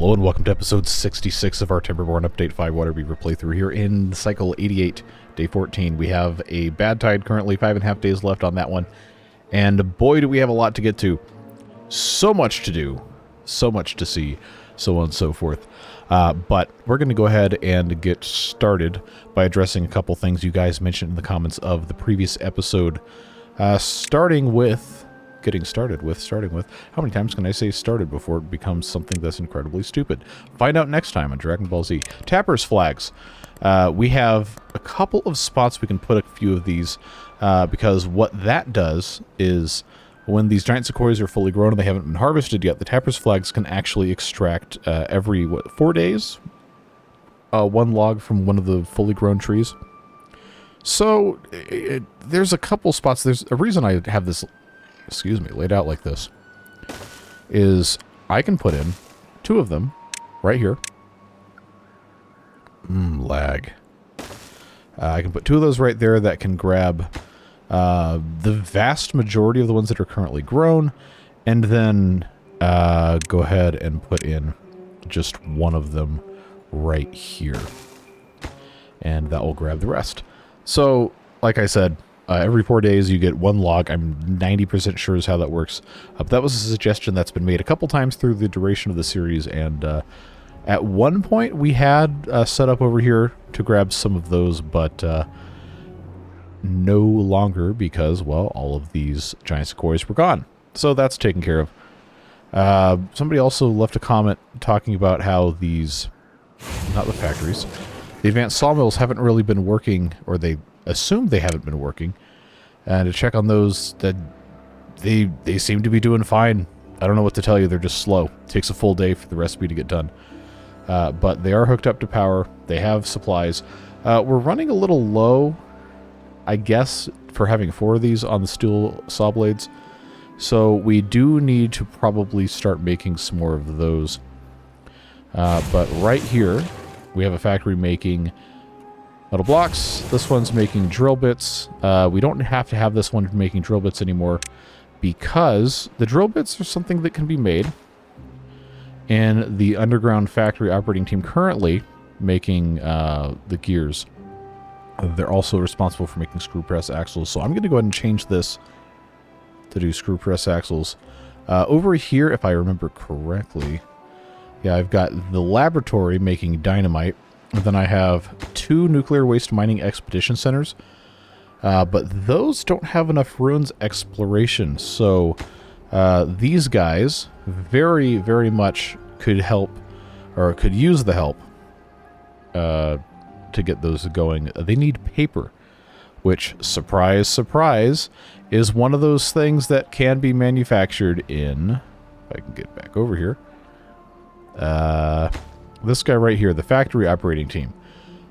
Hello and welcome to episode 66 of our Timberborn Update 5 Waterbeaver playthrough here in cycle 88, day 14. We have a bad tide currently, 5.5 days left on that one. And boy, do we have a lot to get to. So much to do, so much to see, so on and so forth. But we're going to go ahead and get started by addressing a couple things you guys mentioned in the comments of the previous episode. Starting with, how many times can I say started before it becomes something that's incredibly stupid? Find out next time on Dragon Ball Z. Tapper's flags. We have a couple of spots we can put a few of these, because what that does is when these giant sequoias are fully grown and they haven't been harvested yet, the Tapper's flags can actually extract every, 4 days? One log from one of the fully grown trees. So, there's a couple spots. There's a reason I have this, laid out like this, is I can put in 2 of them right here. Lag. I can put 2 of those right there that can grab the vast majority of the ones that are currently grown, and then go ahead and put in just 1 of them right here. And that will grab the rest. So, like I said, every 4 days you get 1 log. I'm 90% sure is how that works. But that was a suggestion that's been made a couple times through the duration of the series, and at one point we had set up over here to grab some of those, but no longer because, well, all of these giant sequoias were gone. So that's taken care of. Somebody also left a comment talking about how these, not the factories, the advanced sawmills haven't really been working, or they assume they haven't been working, and to check on those, that they seem to be doing fine. I don't know what to tell you, they're just slow. It takes a full day for the recipe to get done. But they are hooked up to power, they have supplies. We're running a little low, I guess, for having 4 of these on the steel saw blades, so we do need to probably start making some more of those. But right here, we have a factory making metal blocks. This one's making drill bits. We don't have to have this one making drill bits anymore because the drill bits are something that can be made. And the underground factory operating team currently making the gears. They're also responsible for making screw press axles. So I'm going to go ahead and change this to do screw press axles. Over here, if I remember correctly, yeah, I've got the laboratory making dynamite. And then I have 2 nuclear waste mining expedition centers. But those don't have enough ruins exploration. So these guys very, very much could help, or could use the help to get those going. They need paper, which, surprise, surprise, is one of those things that can be manufactured in, if I can get back over here, this guy right here, the factory operating team.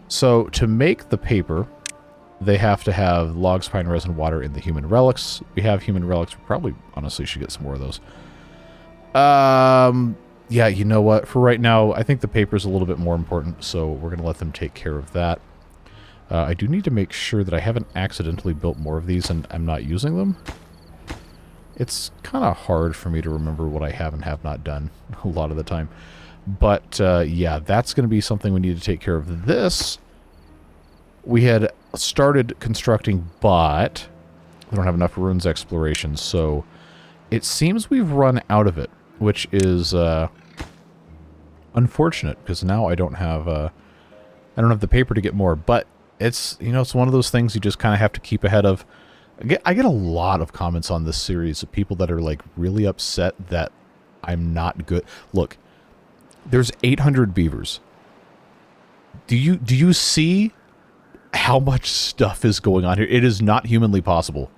So to make the paper, they have to have logs, pine resin, water, in the human relics. We have human relics. We probably, honestly, should get some more of those. Yeah, you know what? For right now, I think the paper is a little bit more important, so we're going to let them take care of that. I do need to make sure that I haven't accidentally built more of these and I'm not using them. It's kind of hard for me to remember what I have and have not done a lot of the time. But, yeah, that's going to be something we need to take care of. This, we had started constructing, but we don't have enough ruins exploration, so it seems we've run out of it, which is unfortunate, because now I don't have the paper to get more. But it's, you know, it's one of those things you just kind of have to keep ahead of. I get a lot of comments on this series of people that are, like, really upset that I'm not good. Look, there's 800 beavers. Do you see how much stuff is going on here? It is not humanly possible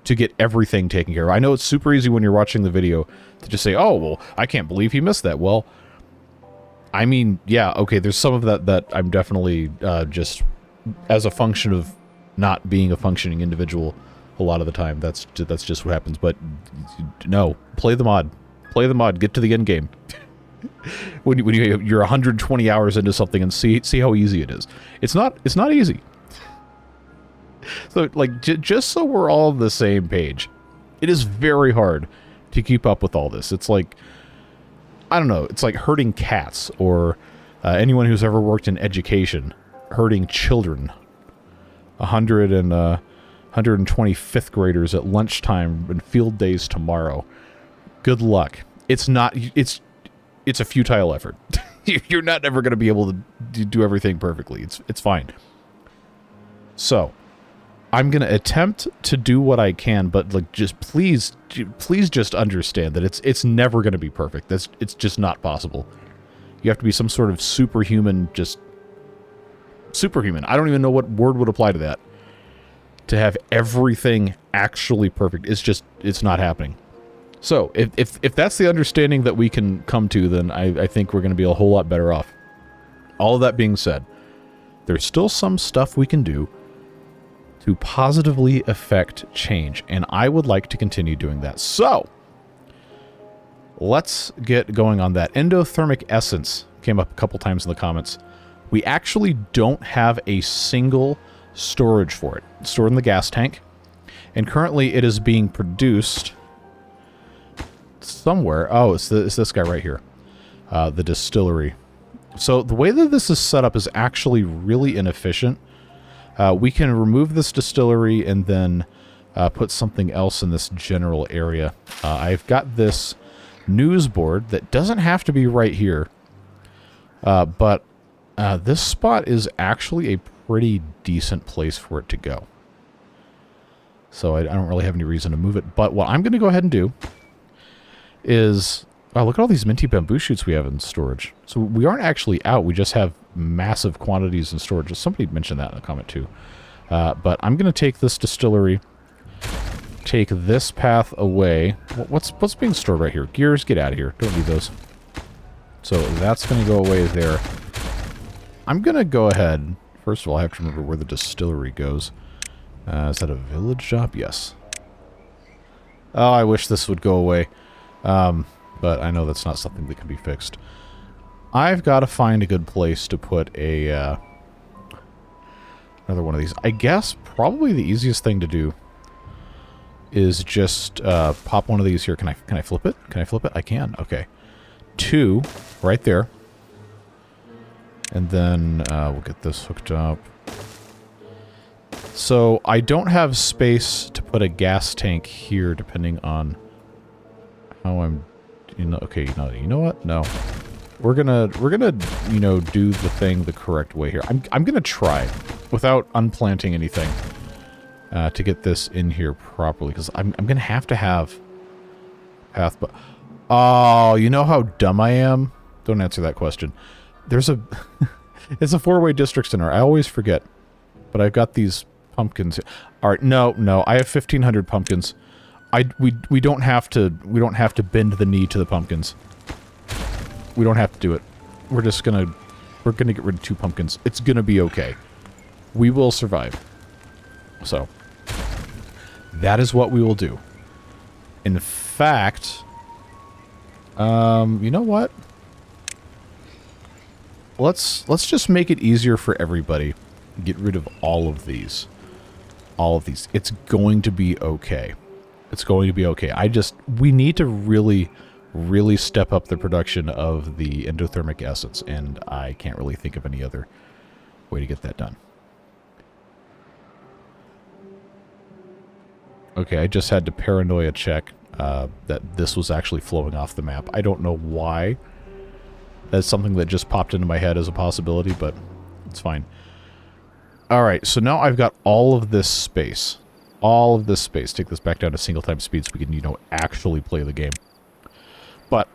to get everything taken care of. I know it's super easy when you're watching the video to just say, oh, well, I can't believe he missed that. Well, I mean, yeah, okay, there's some of that I'm definitely just as a function of not being a functioning individual a lot of the time. That's just what happens. But no, play the mod. Play the mod. Get to the end game. when you're 120 hours into something and see how easy it is. It's not easy. So, like, just so we're all on the same page, it is very hard to keep up with all this. It's like, I don't know, it's like herding cats, or anyone who's ever worked in education, herding children. 125th graders at lunchtime and field days tomorrow. Good luck. It's not, it's a futile effort. You're not ever going to be able to do everything perfectly. It's fine. So, I'm going to attempt to do what I can, but like, just please just understand that it's never going to be perfect. It's just not possible. You have to be some sort of superhuman, just superhuman. I don't even know what word would apply to that. To have everything actually perfect. It's not happening. So, if that's the understanding that we can come to, then I think we're going to be a whole lot better off. All of that being said, there's still some stuff we can do to positively affect change, and I would like to continue doing that. So, let's get going on that. Endothermic essence came up a couple times in the comments. We actually don't have a single storage for it. It's stored in the gas tank, and currently it is being produced somewhere. Oh, it's this guy right here, the distillery. So the way that this is set up is actually really inefficient. We can remove this distillery and then put something else in this general area. I've got this news board that doesn't have to be right here, but this spot is actually a pretty decent place for it to go. So I don't really have any reason to move it. But what I'm going to go ahead and do is... Wow, look at all these minty bamboo shoots we have in storage. So we aren't actually out. We just have massive quantities in storage. Somebody mentioned that in a comment too. But I'm going to take this distillery, take this path away. What's being stored right here? Gears, get out of here. Don't need those. So that's going to go away there. I'm going to go ahead... First of all, I have to remember where the distillery goes. Is that a village shop? Yes. Oh, I wish this would go away. But I know that's not something that can be fixed. I've got to find a good place to put a another one of these. I guess probably the easiest thing to do is just pop one of these here. Can I flip it? Can I flip it? I can. Okay. 2 right there. And then we'll get this hooked up. So I don't have space to put a gas tank here, depending on how I'm. You know, okay, you know what? No, we're gonna you know, do the thing the correct way here. I'm gonna try without unplanting anything to get this in here properly, because I'm gonna have to have path. But oh, you know how dumb I am? Don't answer that question. There's a it's a 4-way district center. I always forget, but I've got these pumpkins. All right, no, I have 1,500 pumpkins. We don't have to bend the knee to the pumpkins. We don't have to do it. We're gonna get rid of 2 pumpkins. It's gonna be okay. We will survive. So that is what we will do. In fact, you know what? Let's just make it easier for everybody. Get rid of all of these. All of these. It's going to be okay. It's going to be okay. We need to really, really step up the production of the endothermic essence, and I can't really think of any other way to get that done. Okay, I just had to paranoia check that this was actually flowing off the map. I don't know why. That's something that just popped into my head as a possibility, but it's fine. Alright, so now I've got all of this space. All of this space. Take this back down to single time speed so we can, you know, actually play the game. But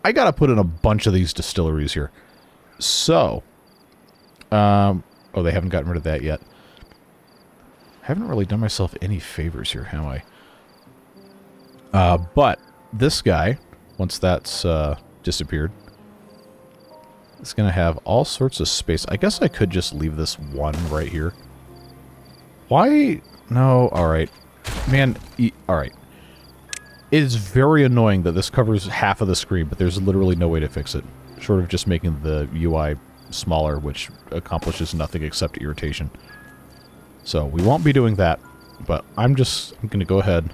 I gotta put in a bunch of these distilleries here. So, oh, they haven't gotten rid of that yet. I haven't really done myself any favors here, have I? But this guy, once that's disappeared, it's gonna have all sorts of space. I guess I could just leave this one right here. Why? No, alright. Man, alright. It is very annoying that this covers half of the screen, but there's literally no way to fix it. Short of just making the UI smaller, which accomplishes nothing except irritation. So, we won't be doing that, but I'm gonna go ahead,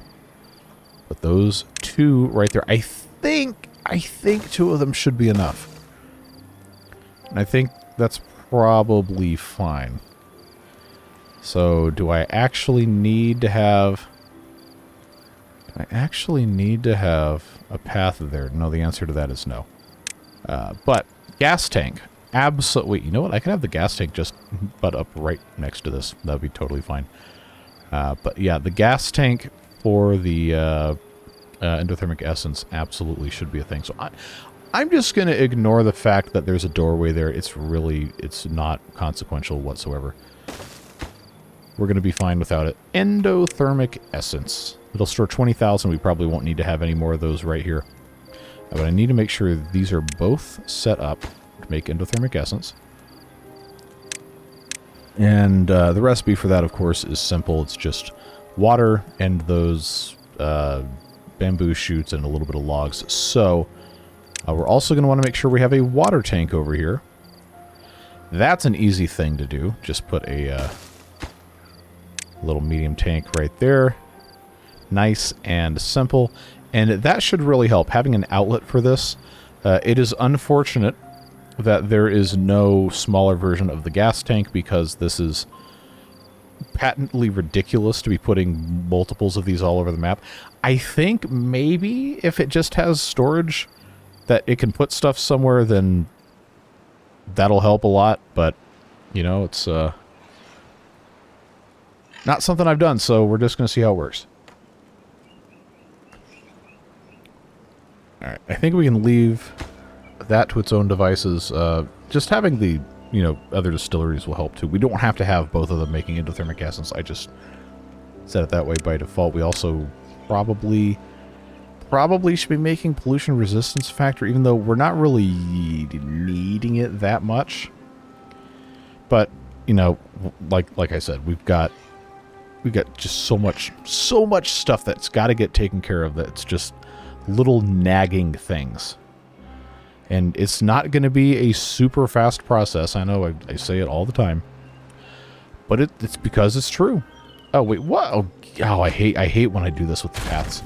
put those 2 right there. I think I think 2 of them should be enough. And I think that's probably fine. So, do I actually need to have... Do I actually need to have a path there? No, the answer to that is no. But, gas tank. Wait, you know what? I can have the gas tank just butt up right next to this. That would be totally fine. But yeah, the gas tank for the endothermic essence absolutely should be a thing. So I'm just going to ignore the fact that there's a doorway there. It's not consequential whatsoever. We're going to be fine without it. Endothermic essence. It'll store 20,000. We probably won't need to have any more of those right here. But I need to make sure these are both set up to make endothermic essence. And the recipe for that, of course, is simple. It's just water and those bamboo shoots and a little bit of logs. So we're also going to want to make sure we have a water tank over here. That's an easy thing to do. Just put a little medium tank right there. Nice and simple. And that should really help. Having an outlet for this. It is unfortunate that there is no smaller version of the gas tank because this is patently ridiculous to be putting multiples of these all over the map. I think maybe if it just has storage that it can put stuff somewhere, then that'll help a lot. But, you know, it's not something I've done, so we're just going to see how it works. Alright, I think we can leave that to its own devices. Just having the, you know, other distilleries will help too. We don't have to have both of them making endothermic essence. I just set it that way by default. We also probably should be making pollution resistance factor, even though we're not really needing it that much. But, you know, like I said, we've got just so much stuff that's got to get taken care of. That's just little nagging things. And it's not going to be a super fast process. I know I say it all the time. But it's because it's true. Oh, wait, what? Oh, I hate when I do this with the paths.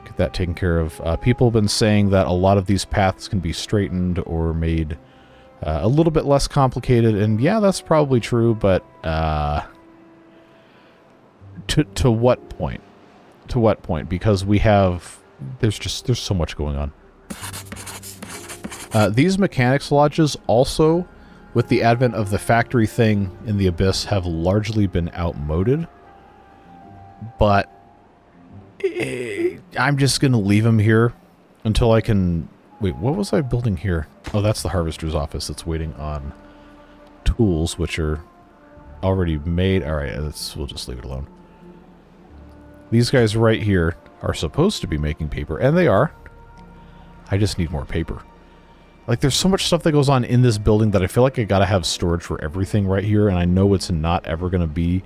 Get that taken care of. People have been saying that a lot of these paths can be straightened or made a little bit less complicated. And yeah, that's probably true, but to what point? To what point? Because we have... There's so much going on. These mechanics lodges also, with the advent of the factory thing in the Abyss, have largely been outmoded. But I'm just going to leave them here until I can... Wait, what was I building here? Oh, that's the harvester's office that's waiting on tools, which are already made. All right, we'll just leave it alone. These guys right here are supposed to be making paper, and they are. I just need more paper. Like, there's so much stuff that goes on in this building that I feel like I gotta have storage for everything right here, and I know it's not ever gonna be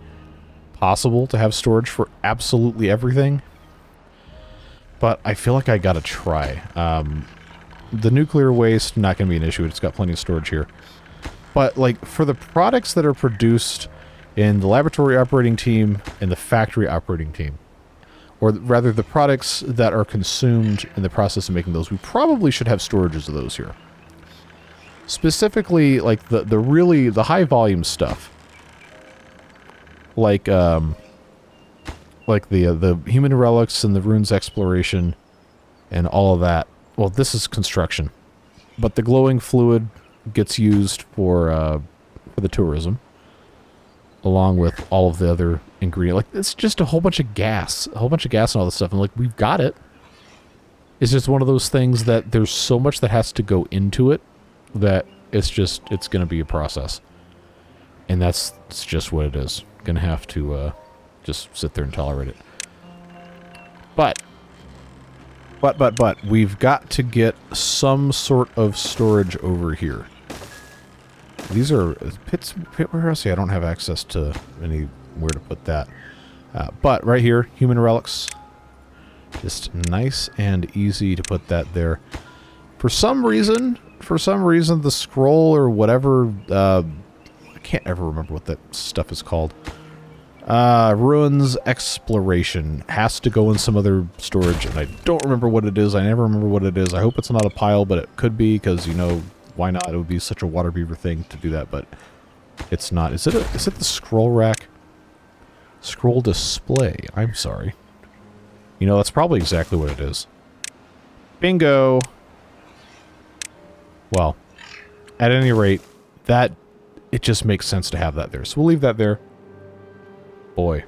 possible to have storage for absolutely everything. But I feel like I gotta try. The nuclear waste, not gonna be an issue. It's got plenty of storage here. But, like, for the products that are produced in the laboratory operating team and the factory operating team, or rather the products that are consumed in the process of making those, we probably should have storages of those here. Specifically, like the high volume stuff, like the human relics and the runes exploration and all of that. Well, this is construction, but the glowing fluid gets used for the tourism, along with all of the other ingredients. Like, it's just a whole bunch of gas and all this stuff. And like, we've got it. It's just one of those things that there's so much that has to go into it that it's going to be a process. And it's just what it is. Going to have to just sit there and tolerate it. But we've got to get some sort of storage over here. These are pit warehouse. I don't have access to anywhere to put that. But right here, human relics. Just nice and easy to put that there. For some reason, the scroll or whatever, I can't ever remember what that stuff is called. Ruins exploration has to go in some other storage, and I don't remember what it is. I never remember what it is. I hope it's not a pile, but it could be, because, you know, why not? It would be such a Waterbeaver thing to do that, but it's not. Is it the scroll rack? Scroll display. I'm sorry. You know, that's probably exactly what it is. Bingo! Well, at any rate, it just makes sense to have that there. So we'll leave that there. Boy.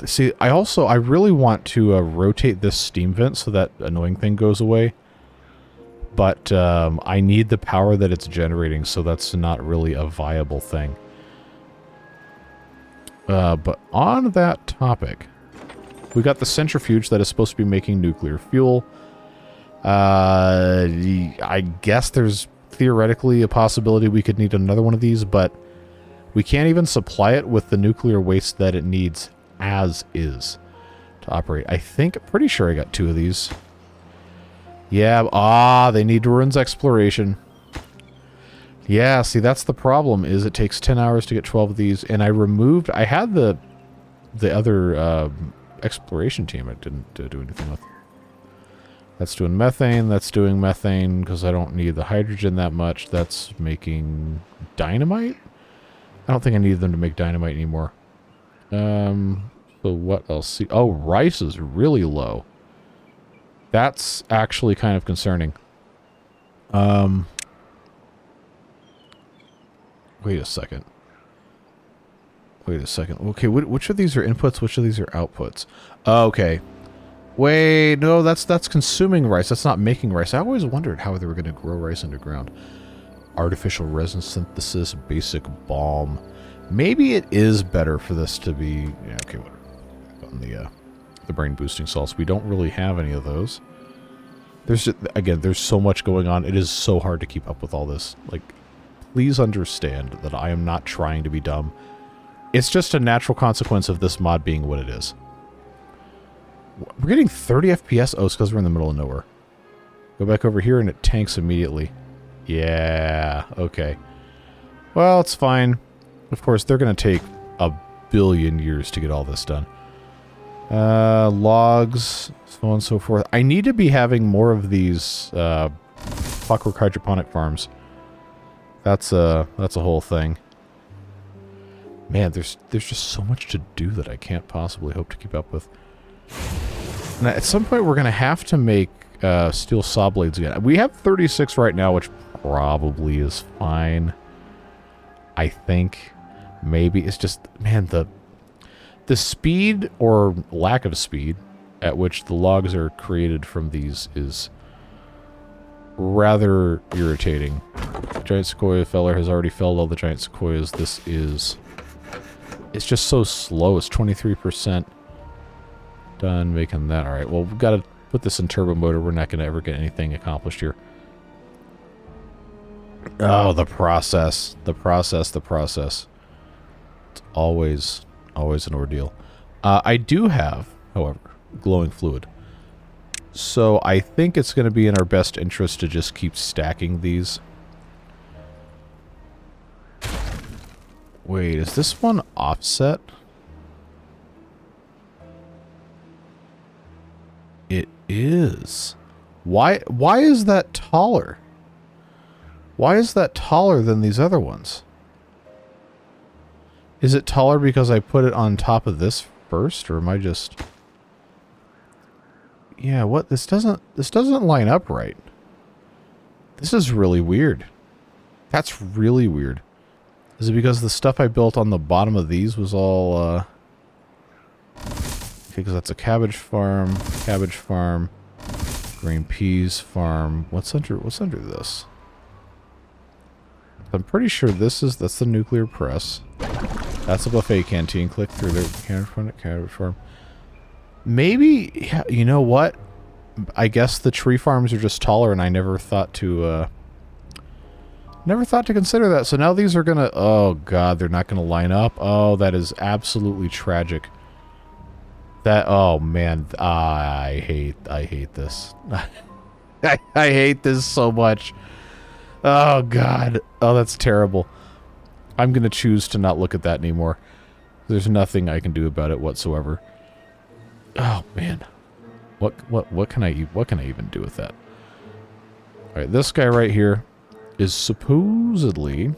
See, I really want to rotate this steam vent so that annoying thing goes away. But I need the power that it's generating, so that's not really a viable thing. But on that topic, we got the centrifuge that is supposed to be making nuclear fuel. I guess there's theoretically a possibility we could need another one of these, but we can't even supply it with the nuclear waste that it needs as is to operate. Pretty sure I got 2 of these. Yeah, they need ruins exploration. Yeah, see, that's the problem, is it takes 10 hours to get 12 of these, and I had the other exploration team I didn't do anything with. That's doing methane, because I don't need the hydrogen that much. That's making dynamite? I don't think I need them to make dynamite anymore. So what else? Oh, rice is really low. That's actually kind of concerning. Wait a second. Okay, which of these are inputs? Which of these are outputs? Okay. Wait, no, that's consuming rice. That's not making rice. I always wondered how they were going to grow rice underground. Artificial resin synthesis, basic balm. Maybe it is better for this to be... Yeah, okay, whatever. On the brain boosting salts. We don't really have any of those. There's so much going on. It is so hard to keep up with all this. Like, please understand that I am not trying to be dumb. It's just a natural consequence of this mod being what it is. We're getting 30 FPS? Oh, it's because we're in the middle of nowhere. Go back over here and it tanks immediately. Yeah, okay. Well, it's fine. Of course, they're going to take a billion years to get all this done. Logs, so on and so forth. I need to be having more of these clockwork hydroponic farms. That's a whole thing. Man, there's just so much to do that I can't possibly hope to keep up with. And at some point, we're going to have to make steel saw blades again. We have 36 right now, which probably is fine. I think. Maybe. It's just, man, the speed or lack of speed at which the logs are created from these is rather irritating. Giant sequoia feller has already felled all the giant sequoias. It's just so slow. It's 23%. Done making that. Alright, well, we've got to put this in turbo motor. We're not going to ever get anything accomplished here. Oh, the process. The process. It's always an ordeal. I do have, however, glowing fluid. So I think it's going to be in our best interest to just keep stacking these. Wait, is this one offset? It is. Why is that taller? Why is that taller than these other ones? Is it taller because I put it on top of this first, or am I just... Yeah, what? This doesn't line up right. This is really weird. That's really weird. Is it because the stuff I built on the bottom of these was all, because that's a cabbage farm, green peas farm. What's under this? I'm pretty sure that's the nuclear press. That's a buffet canteen. Click through there. Cabbage farm. Maybe, you know what? I guess the tree farms are just taller, and I never thought to consider that. So now these are gonna, oh god, they're not gonna line up. Oh, that is absolutely tragic. Oh man, I hate this. I hate this so much. Oh god. Oh, that's terrible. I'm gonna choose to not look at that anymore. There's nothing I can do about it whatsoever. Oh man, what can I even do with that? All right, this guy right here is supposedly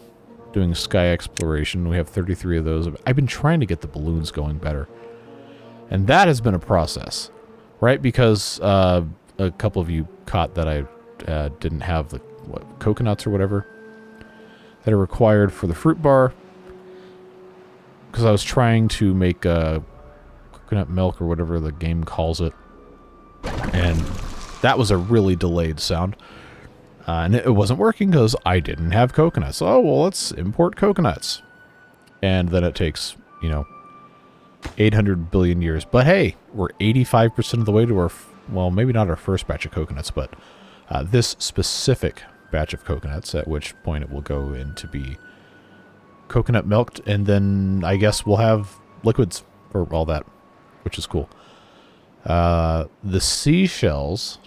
doing sky exploration. We have 33 of those. I've been trying to get the balloons going better, and that has been a process, right? Because a couple of you caught that I didn't have the coconuts or whatever that are required for the fruit bar, because I was trying to make coconut milk or whatever the game calls it, and that was a really delayed sound. And it wasn't working because I didn't have coconuts. Oh, well, let's import coconuts. And then it takes, 800 billion years. But hey, we're 85% of the way to our, well, maybe not our first batch of coconuts, but this specific batch of coconuts, at which point it will go in to be coconut milked. And then I guess we'll have liquids for all that, which is cool. The seashells,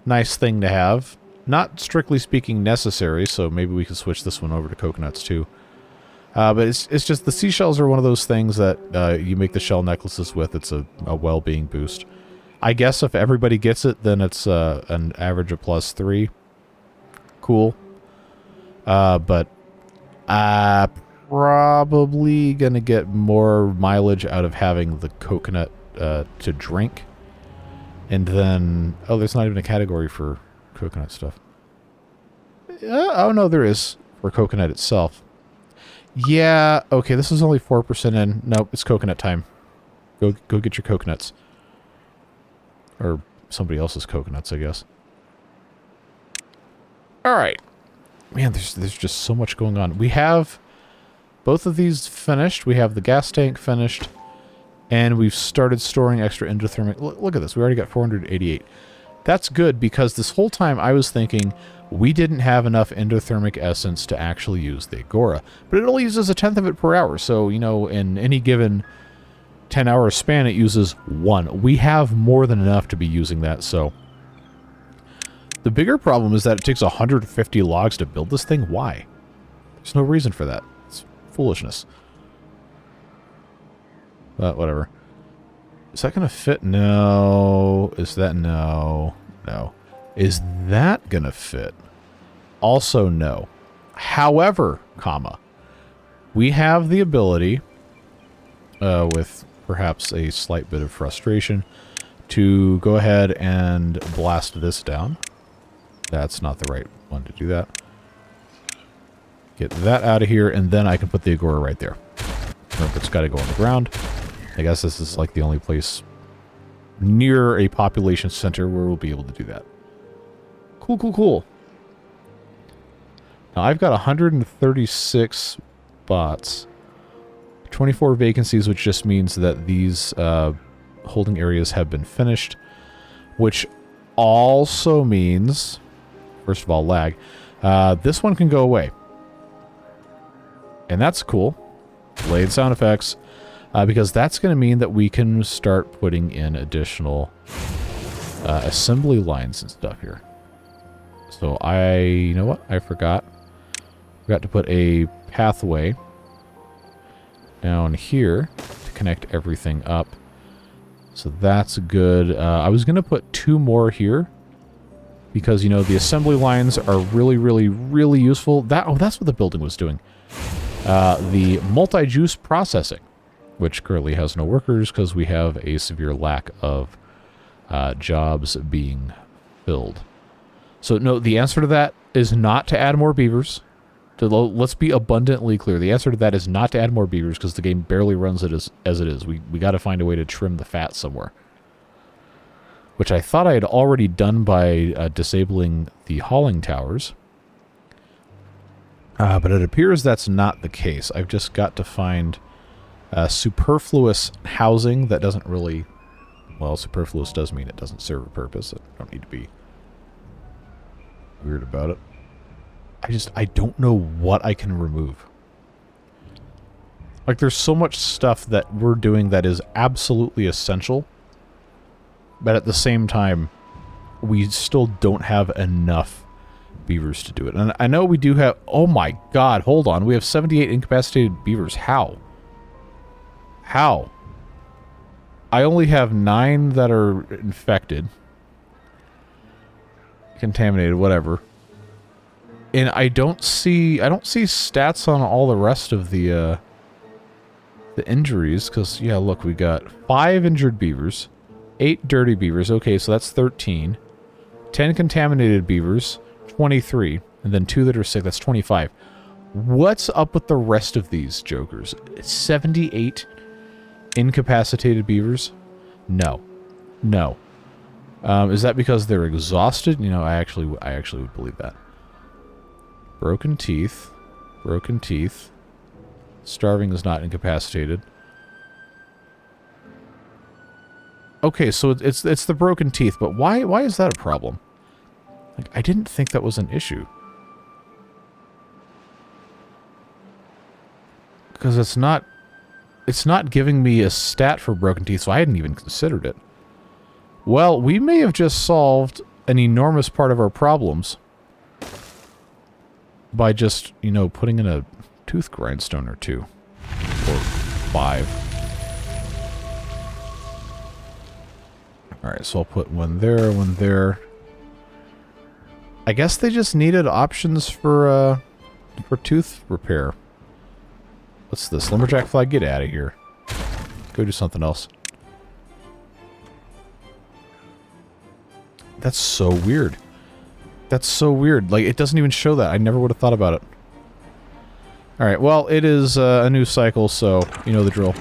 nice thing to have. Not strictly speaking necessary, so maybe we could switch this one over to coconuts too. But it's just the seashells are one of those things that you make the shell necklaces with. It's a well-being boost. I guess if everybody gets it, then it's an average of +3. Cool. But probably gonna get more mileage out of having the coconut to drink. And then, oh, there's not even a category for coconut stuff. Oh, no, there is for coconut itself. Yeah, okay, this is only 4% in. Nope, it's coconut time. Go get your coconuts. Or somebody else's coconuts, I guess. Alright. Man, there's just so much going on. We have both of these finished. We have the gas tank finished. And we've started storing extra endothermic. Look at this. We already got 488. That's good, because this whole time I was thinking we didn't have enough endothermic essence to actually use the Agora. But it only uses 1/10 of it per hour. So, in any given 10-hour span, it uses 1. We have more than enough to be using that, so. The bigger problem is that it takes 150 logs to build this thing. Why? There's no reason for that. It's foolishness. But whatever. Is that going to fit? No. Is that? No. No. Is that going to fit? Also no. However, we have the ability, with perhaps a slight bit of frustration, to go ahead and blast this down. That's not the right one to do that. Get that out of here, and then I can put the Agora right there. Or if it's got to go on the ground. I guess this is like the only place near a population center where we'll be able to do that. Cool, cool, cool. Now I've got 136 spots, 24 vacancies, which just means that these holding areas have been finished, which also means, first of all, lag. This one can go away. And that's cool. Delayed sound effects. Because that's going to mean that we can start putting in additional assembly lines and stuff here. So you know what? I forgot. Forgot to put a pathway down here to connect everything up. So that's good. I was going to put 2 more here. Because, the assembly lines are really, really, really useful. That's what the building was doing. The multi-juice processing, which currently has no workers because we have a severe lack of jobs being filled. So, no, the answer to that is not to add more beavers. Let's be abundantly clear. The answer to that is not to add more beavers because the game barely runs it as it is. We got to find a way to trim the fat somewhere. Which I thought I had already done by disabling the hauling towers. But it appears that's not the case. I've just got to find superfluous housing that doesn't really... Well, superfluous does mean it doesn't serve a purpose. I don't need to be weird about it. I don't know what I can remove. Like, there's so much stuff that we're doing that is absolutely essential, but at the same time, we still don't have enough beavers to do it. And I know we do have... Oh my god, hold on. We have 78 incapacitated beavers. How? How? I only have 9 that are infected. Contaminated, whatever. And I don't see stats on all the rest of the injuries, because, yeah, look, we got 5 injured beavers, 8 dirty beavers, okay, so that's 13, 10 contaminated beavers, 23, and then 2 that are sick, that's 25. What's up with the rest of these jokers? 78 incapacitated beavers? No. No. Is that because they're exhausted? You know, I actually would believe that. Broken teeth. Broken teeth. Starving is not incapacitated. Okay, so it's the broken teeth, but why is that a problem? Like, I didn't think that was an issue. Because it's not giving me a stat for broken teeth, so I hadn't even considered it. Well, we may have just solved an enormous part of our problems by just, you know, putting in a tooth grindstone or 2. Or 5. Alright, so I'll put one there, one there. I guess they just needed options for tooth repair. What's this? Lumberjack flag? Get out of here. Go do something else. That's so weird. That's so weird. Like, it doesn't even show that. I never would have thought about it. Alright, well, it is a new cycle, so you know the drill.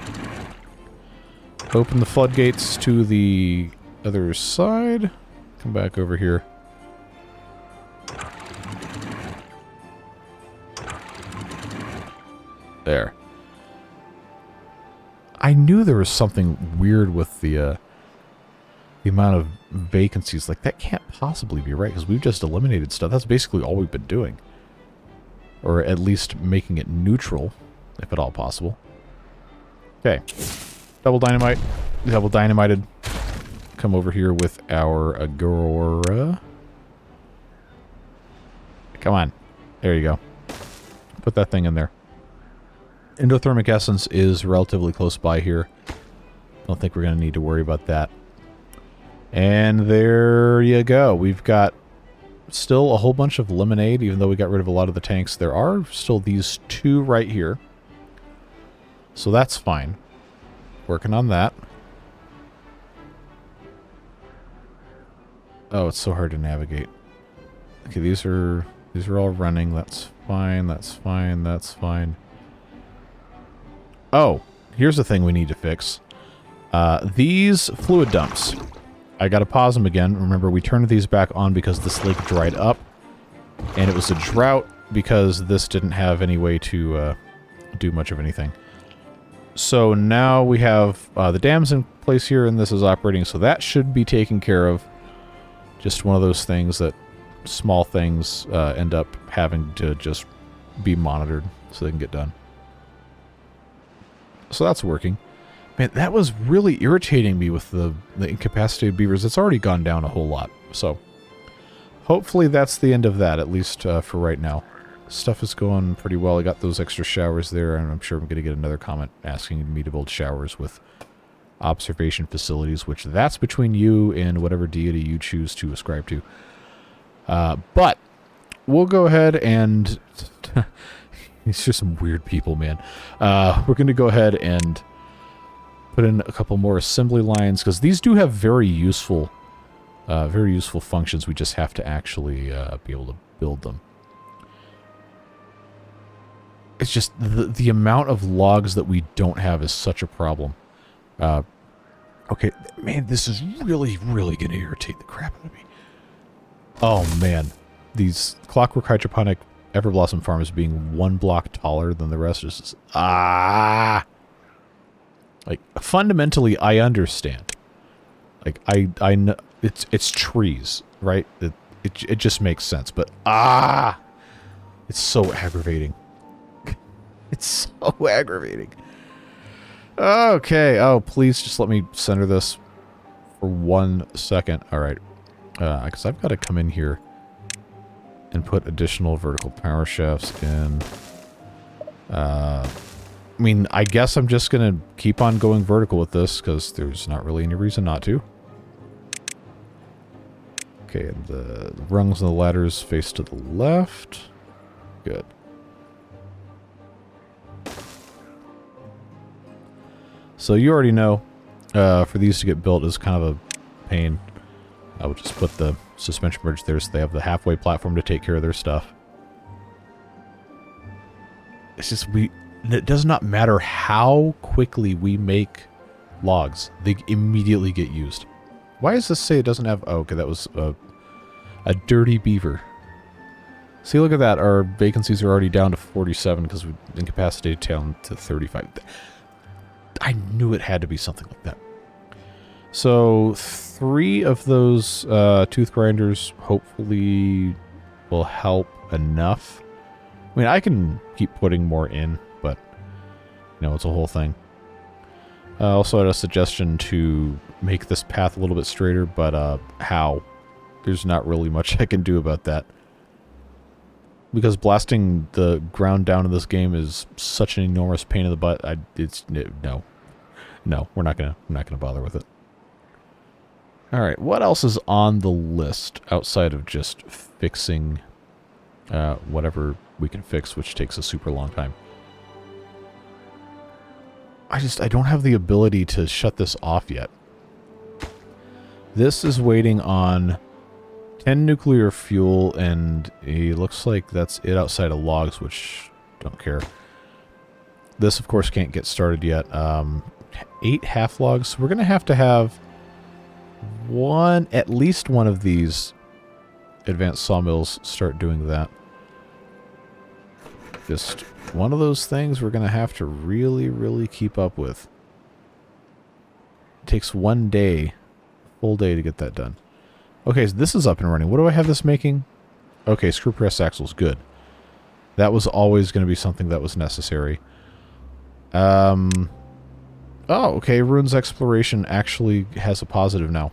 Open the floodgates to the other side. Come back over here. There. I knew there was something weird with the amount of vacancies. Like, that can't possibly be right, because we've just eliminated stuff. That's basically all we've been doing. Or at least making it neutral, if at all possible. Okay. Double dynamite. Double dynamited. Come over here with our Agora. Come on. There you go. Put that thing in there. Endothermic essence is relatively close by here. Don't think we're going to need to worry about that. And there you go. We've got still a whole bunch of lemonade, even though we got rid of a lot of the tanks. There are still these 2 right here. So that's fine. Working on that. Oh, it's so hard to navigate. Okay, these are all running. That's fine. That's fine. That's fine. Oh, here's the thing we need to fix. These fluid dumps. I gotta pause them again. Remember, we turned these back on because this lake dried up. And it was a drought because this didn't have any way to do much of anything. So now we have the dams in place here, and this is operating, so that should be taken care of. Just one of those things that small things end up having to just be monitored so they can get done. So that's working. Man, that was really irritating me with the incapacitated beavers. It's already gone down a whole lot. So hopefully that's the end of that, at least for right now. Stuff is going pretty well. I got those extra showers there, and I'm sure I'm going to get another comment asking me to build showers with observation facilities, which that's between you and whatever deity you choose to ascribe to. But we'll go ahead and... These are some weird people, man. We're going to go ahead and put in a couple more assembly lines, because these do have very useful functions. We just have to actually be able to build them. It's just the amount of logs that we don't have is such a problem. Okay, man, this is really, really going to irritate the crap out of me. Oh, man. These Clockwork Hydroponic Everblossom farms being 1 block taller than the rest is just... Like, fundamentally, I understand. Like, I know... It's trees, right? It just makes sense, but... It's so aggravating. It's so aggravating. Okay. Oh, please just let me center this for 1 second. All right. Because I've got to come in here and put additional vertical power shafts in. I mean, I guess I'm just going to keep on going vertical with this, because there's not really any reason not to. Okay, and the rungs and the ladders face to the left. Good. So you already know, for these to get built is kind of a pain. I would just put the suspension bridge there so they have the halfway platform to take care of their stuff. It's just it does not matter how quickly we make logs. They immediately get used. Why does this say it doesn't have... Oh, okay, that was a dirty beaver. See, look at that. Our vacancies are already down to 47 because we incapacitated down to 35. I knew it had to be something like that. So 3 of those tooth grinders hopefully will help enough. I mean, I can keep putting more in, but, you know, it's a whole thing. I also had a suggestion to make this path a little bit straighter, but how? There's not really much I can do about that. Because blasting the ground down in this game is such an enormous pain in the butt. No, we're not gonna bother with it. All right, what else is on the list outside of just fixing whatever we can fix, which takes a super long time? I don't have the ability to shut this off yet. This is waiting on 10 nuclear fuel, and it looks like that's it outside of logs, which don't care. This, of course, can't get started yet. 8 half logs. So we're going to have at least one of these advanced sawmills start doing that. Just one of those things we're going to have to really, really keep up with. It takes one day, full day to get that done. Okay, so this is up and running. What do I have this making? Okay, screw press axles. Good. That was always going to be something that was necessary. Oh, okay. Ruins Exploration actually has a positive now.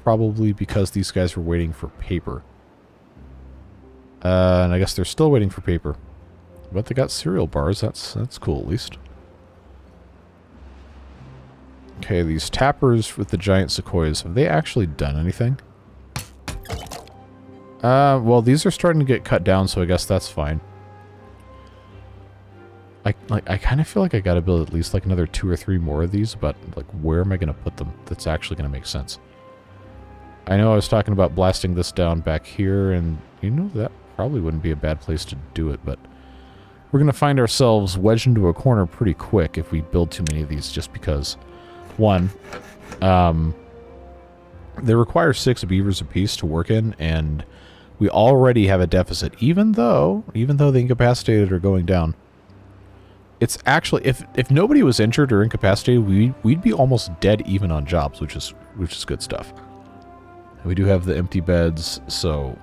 Probably because these guys were waiting for paper. And I guess they're still waiting for paper. But they got cereal bars. That's cool, at least. Okay, these tappers with the giant sequoias. Have they actually done anything? Well, these are starting to get cut down, so I guess that's fine. I kind of feel like I gotta build at least like another 2 or 3 more of these, but like where am I gonna put them that's actually gonna make sense? I know I was talking about blasting this down back here, and you know that probably wouldn't be a bad place to do it, but we're gonna find ourselves wedged into a corner pretty quick if we build too many of these, just because, one, they require 6 beavers apiece to work in, and we already have a deficit, even though the incapacitated are going down. It's actually, if nobody was injured or incapacitated, we'd be almost dead even on jobs, which is good stuff. And we do have the empty beds, so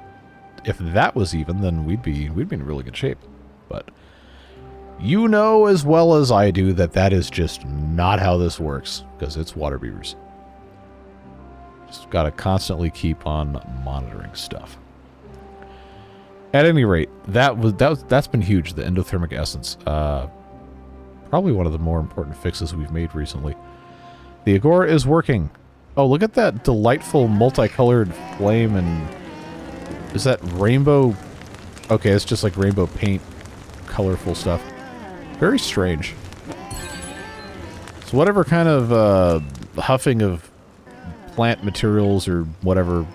if that was even, then we'd be in really good shape. But you know as well as I do that is just not how this works, because it's Waterbeavers. Just gotta constantly keep on monitoring stuff. At any rate, that's been huge. The endothermic essence. Probably one of the more important fixes we've made recently. The Agora is working. Oh, look at that delightful multicolored flame, and is that rainbow? Okay, it's just like rainbow paint, colorful stuff. Very strange. So whatever kind of huffing of plant materials or whatever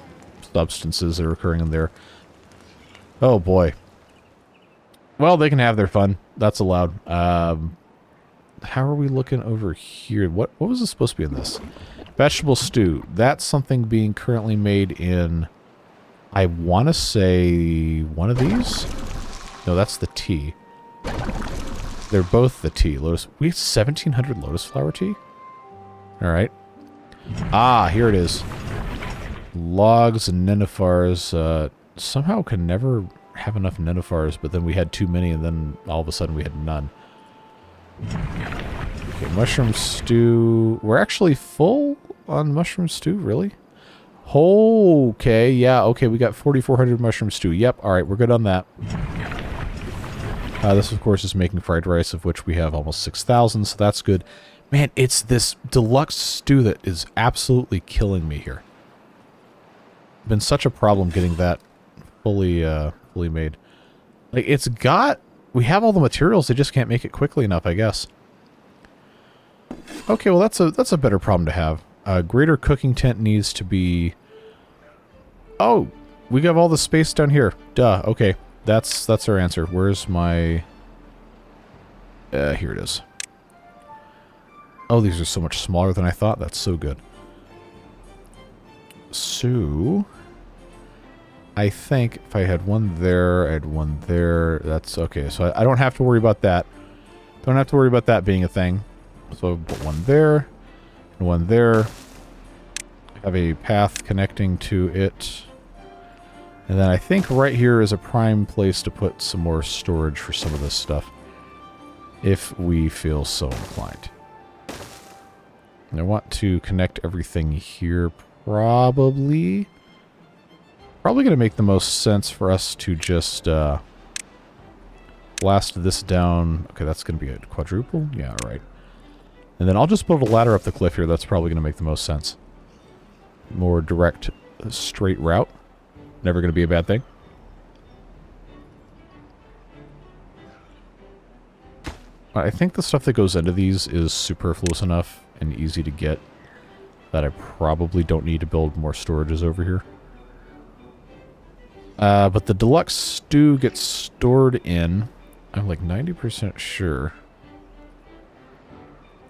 substances are occurring in there. Oh boy. Well, they can have their fun. That's allowed. How are we looking over here? What was this supposed to be in this? Vegetable stew. That's something being currently made in, I want to say, one of these? No, that's the tea. They're both the tea. Lotus. We have 1,700 lotus flower tea? Alright. Ah, here it is. Logs and nenufars. Somehow can never have enough nenufars, but then we had too many, and then all of a sudden we had none. Okay, mushroom stew. We're actually full on mushroom stew, really? Okay, yeah, okay, we got 4,400 mushroom stew. Yep, alright, we're good on that. This, of course, is making fried rice, of which we have almost 6,000, so that's good. Man, it's this deluxe stew that is absolutely killing me here. Been such a problem getting that fully made. Like, it's got... We have all the materials, they just can't make it quickly enough, I guess. Okay, well, that's a better problem to have. Greater cooking tent needs to be... Oh! We have all the space down here. Duh, okay. That's our answer. Where's my... here it is. Oh, these are so much smaller than I thought. That's so good. So... I think if I had one there, I had one there. That's okay. So I don't have to worry about that. Don't have to worry about that being a thing. So I'll put one there, and one there. Have a path connecting to it. And then I think right here is a prime place to put some more storage for some of this stuff. If we feel so inclined. And I want to connect everything here, probably. Probably going to make the most sense for us to just blast this down. Okay, that's going to be a quadruple? Yeah, all right. And then I'll just build a ladder up the cliff here. That's probably going to make the most sense. More direct, straight route. Never going to be a bad thing. I think the stuff that goes into these is superfluous enough and easy to get that I probably don't need to build more storages over here. But the deluxe stew gets stored in... I'm like 90% sure.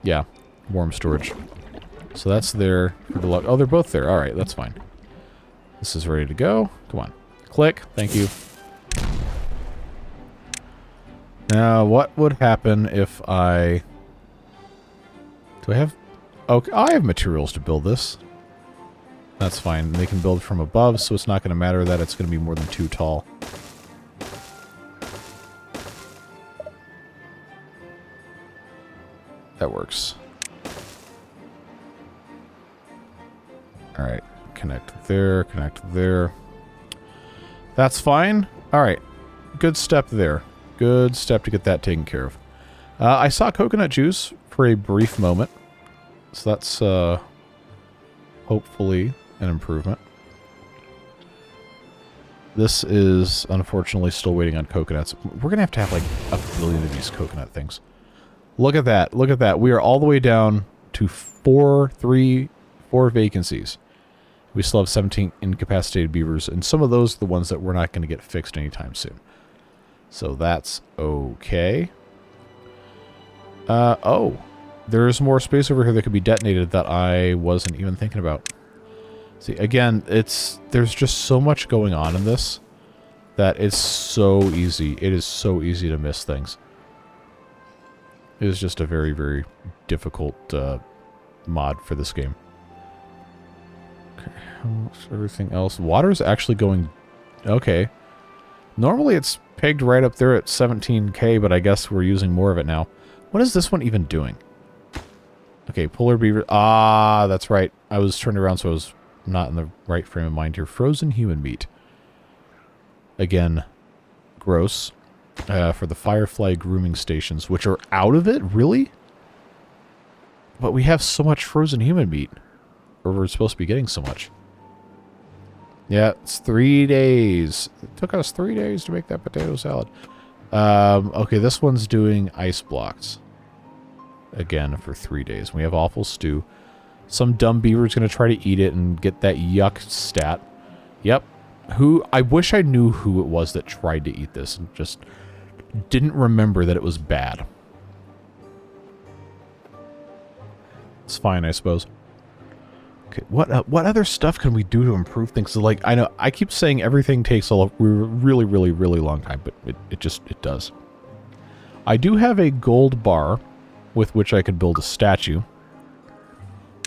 Yeah, warm storage. So that's there for deluxe. Oh, they're both there. All right, that's fine. This is ready to go. Come on. Click. Thank you. Now, what would happen if I... Do I have... Okay, I have materials to build this. That's fine. They can build from above, so it's not going to matter that it's going to be more than 2 tall. That works. Alright. Connect there, connect there. That's fine. Alright. Good step there. Good step to get that taken care of. I saw coconut juice for a brief moment. So that's hopefully an improvement. This is unfortunately still waiting on coconuts. We're going to have like a billion of these coconut things. Look at that. Look at that. We are all the way down to 4 vacancies. We still have 17 incapacitated beavers, and some of those are the ones that we're not going to get fixed anytime soon. So that's okay. Oh. There's more space over here that could be detonated that I wasn't even thinking about. See, again, there's just so much going on in this that it's so easy. It is so easy to miss things. It is just a very, very difficult mod for this game. Okay, how's everything else? Water's actually going... Okay. Normally it's pegged right up there at 17k, but I guess we're using more of it now. What is this one even doing? Okay, polar beaver... Ah, that's right. I was turned around, so I was not in the right frame of mind here. Frozen human meat. Again, gross. For the firefly grooming stations, which are out of it? Really? But we have so much frozen human meat. Or we're supposed to be getting so much. Yeah, it's 3 days. It took us 3 days to make that potato salad. Okay, this one's doing ice blocks. Again, for 3 days. We have awful stew. Some dumb beaver's going to try to eat it and get that yuck stat. Yep. I wish I knew who it was that tried to eat this and just didn't remember that it was bad. It's fine, I suppose. Okay, what other stuff can we do to improve things? So, like, I know I keep saying everything takes a really, really, really long time, but it does. I do have a gold bar with which I could build a statue.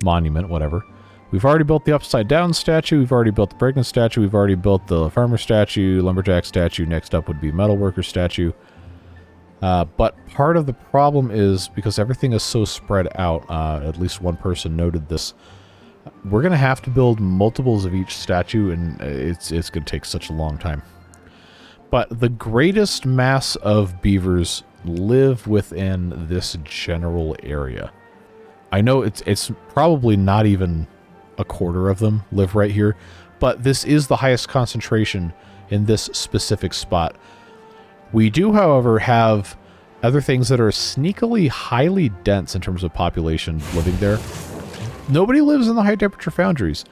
Monument, whatever. We've already built the upside down statue. We've already built the pregnant statue. We've already built the farmer statue, lumberjack statue. Next up would be metalworker statue. But part of the problem is because everything is so spread out, at least one person noted this, we're going to have to build multiples of each statue, and it's going to take such a long time. But the greatest mass of beavers live within this general area. I know it's probably not even a quarter of them live right here, but this is the highest concentration in this specific spot. We do, however, have other things that are sneakily highly dense in terms of population living there. Nobody lives in the high temperature foundries,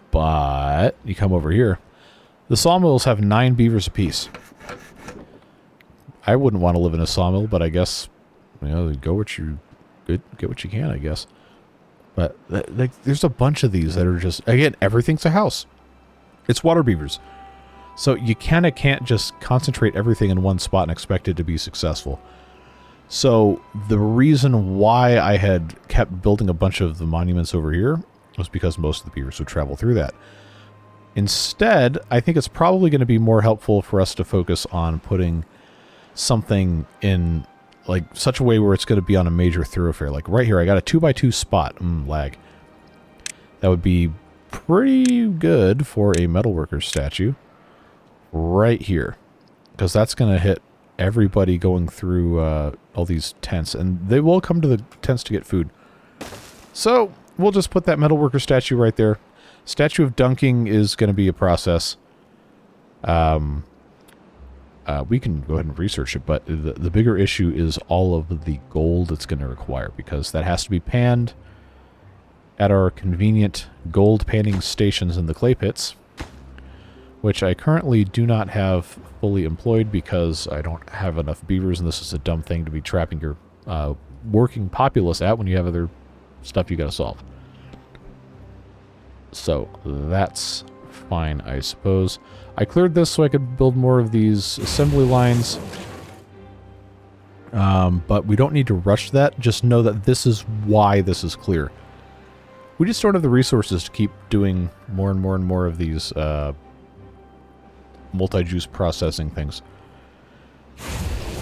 but you come over here. The sawmills have 9 beavers apiece. I wouldn't want to live in a sawmill, but I guess, you know, get what you can, I guess. But like, there's a bunch of these that are just, again, everything's a house. It's water beavers. So you kind of can't just concentrate everything in one spot and expect it to be successful. So the reason why I had kept building a bunch of the monuments over here was because most of the beavers would travel through that. Instead, I think it's probably going to be more helpful for us to focus on putting something in like such a way where it's going to be on a major thoroughfare. Like right here, I got a 2x2 spot. Lag. That would be pretty good for a metalworker statue. Right here. Because that's going to hit everybody going through all these tents. And they will come to the tents to get food. So, we'll just put that metalworker statue right there. Statue of dunking is going to be a process. We can go ahead and research it, but the bigger issue is all of the gold it's going to require, because that has to be panned at our convenient gold panning stations in the clay pits, which I currently do not have fully employed because I don't have enough beavers, and this is a dumb thing to be trapping your working populace at when you have other stuff you got to solve. So that's fine, I suppose. I cleared this so I could build more of these assembly lines. But we don't need to rush that. Just know that this is why this is clear. We just don't have the resources to keep doing more and more and more of these multi-juice processing things.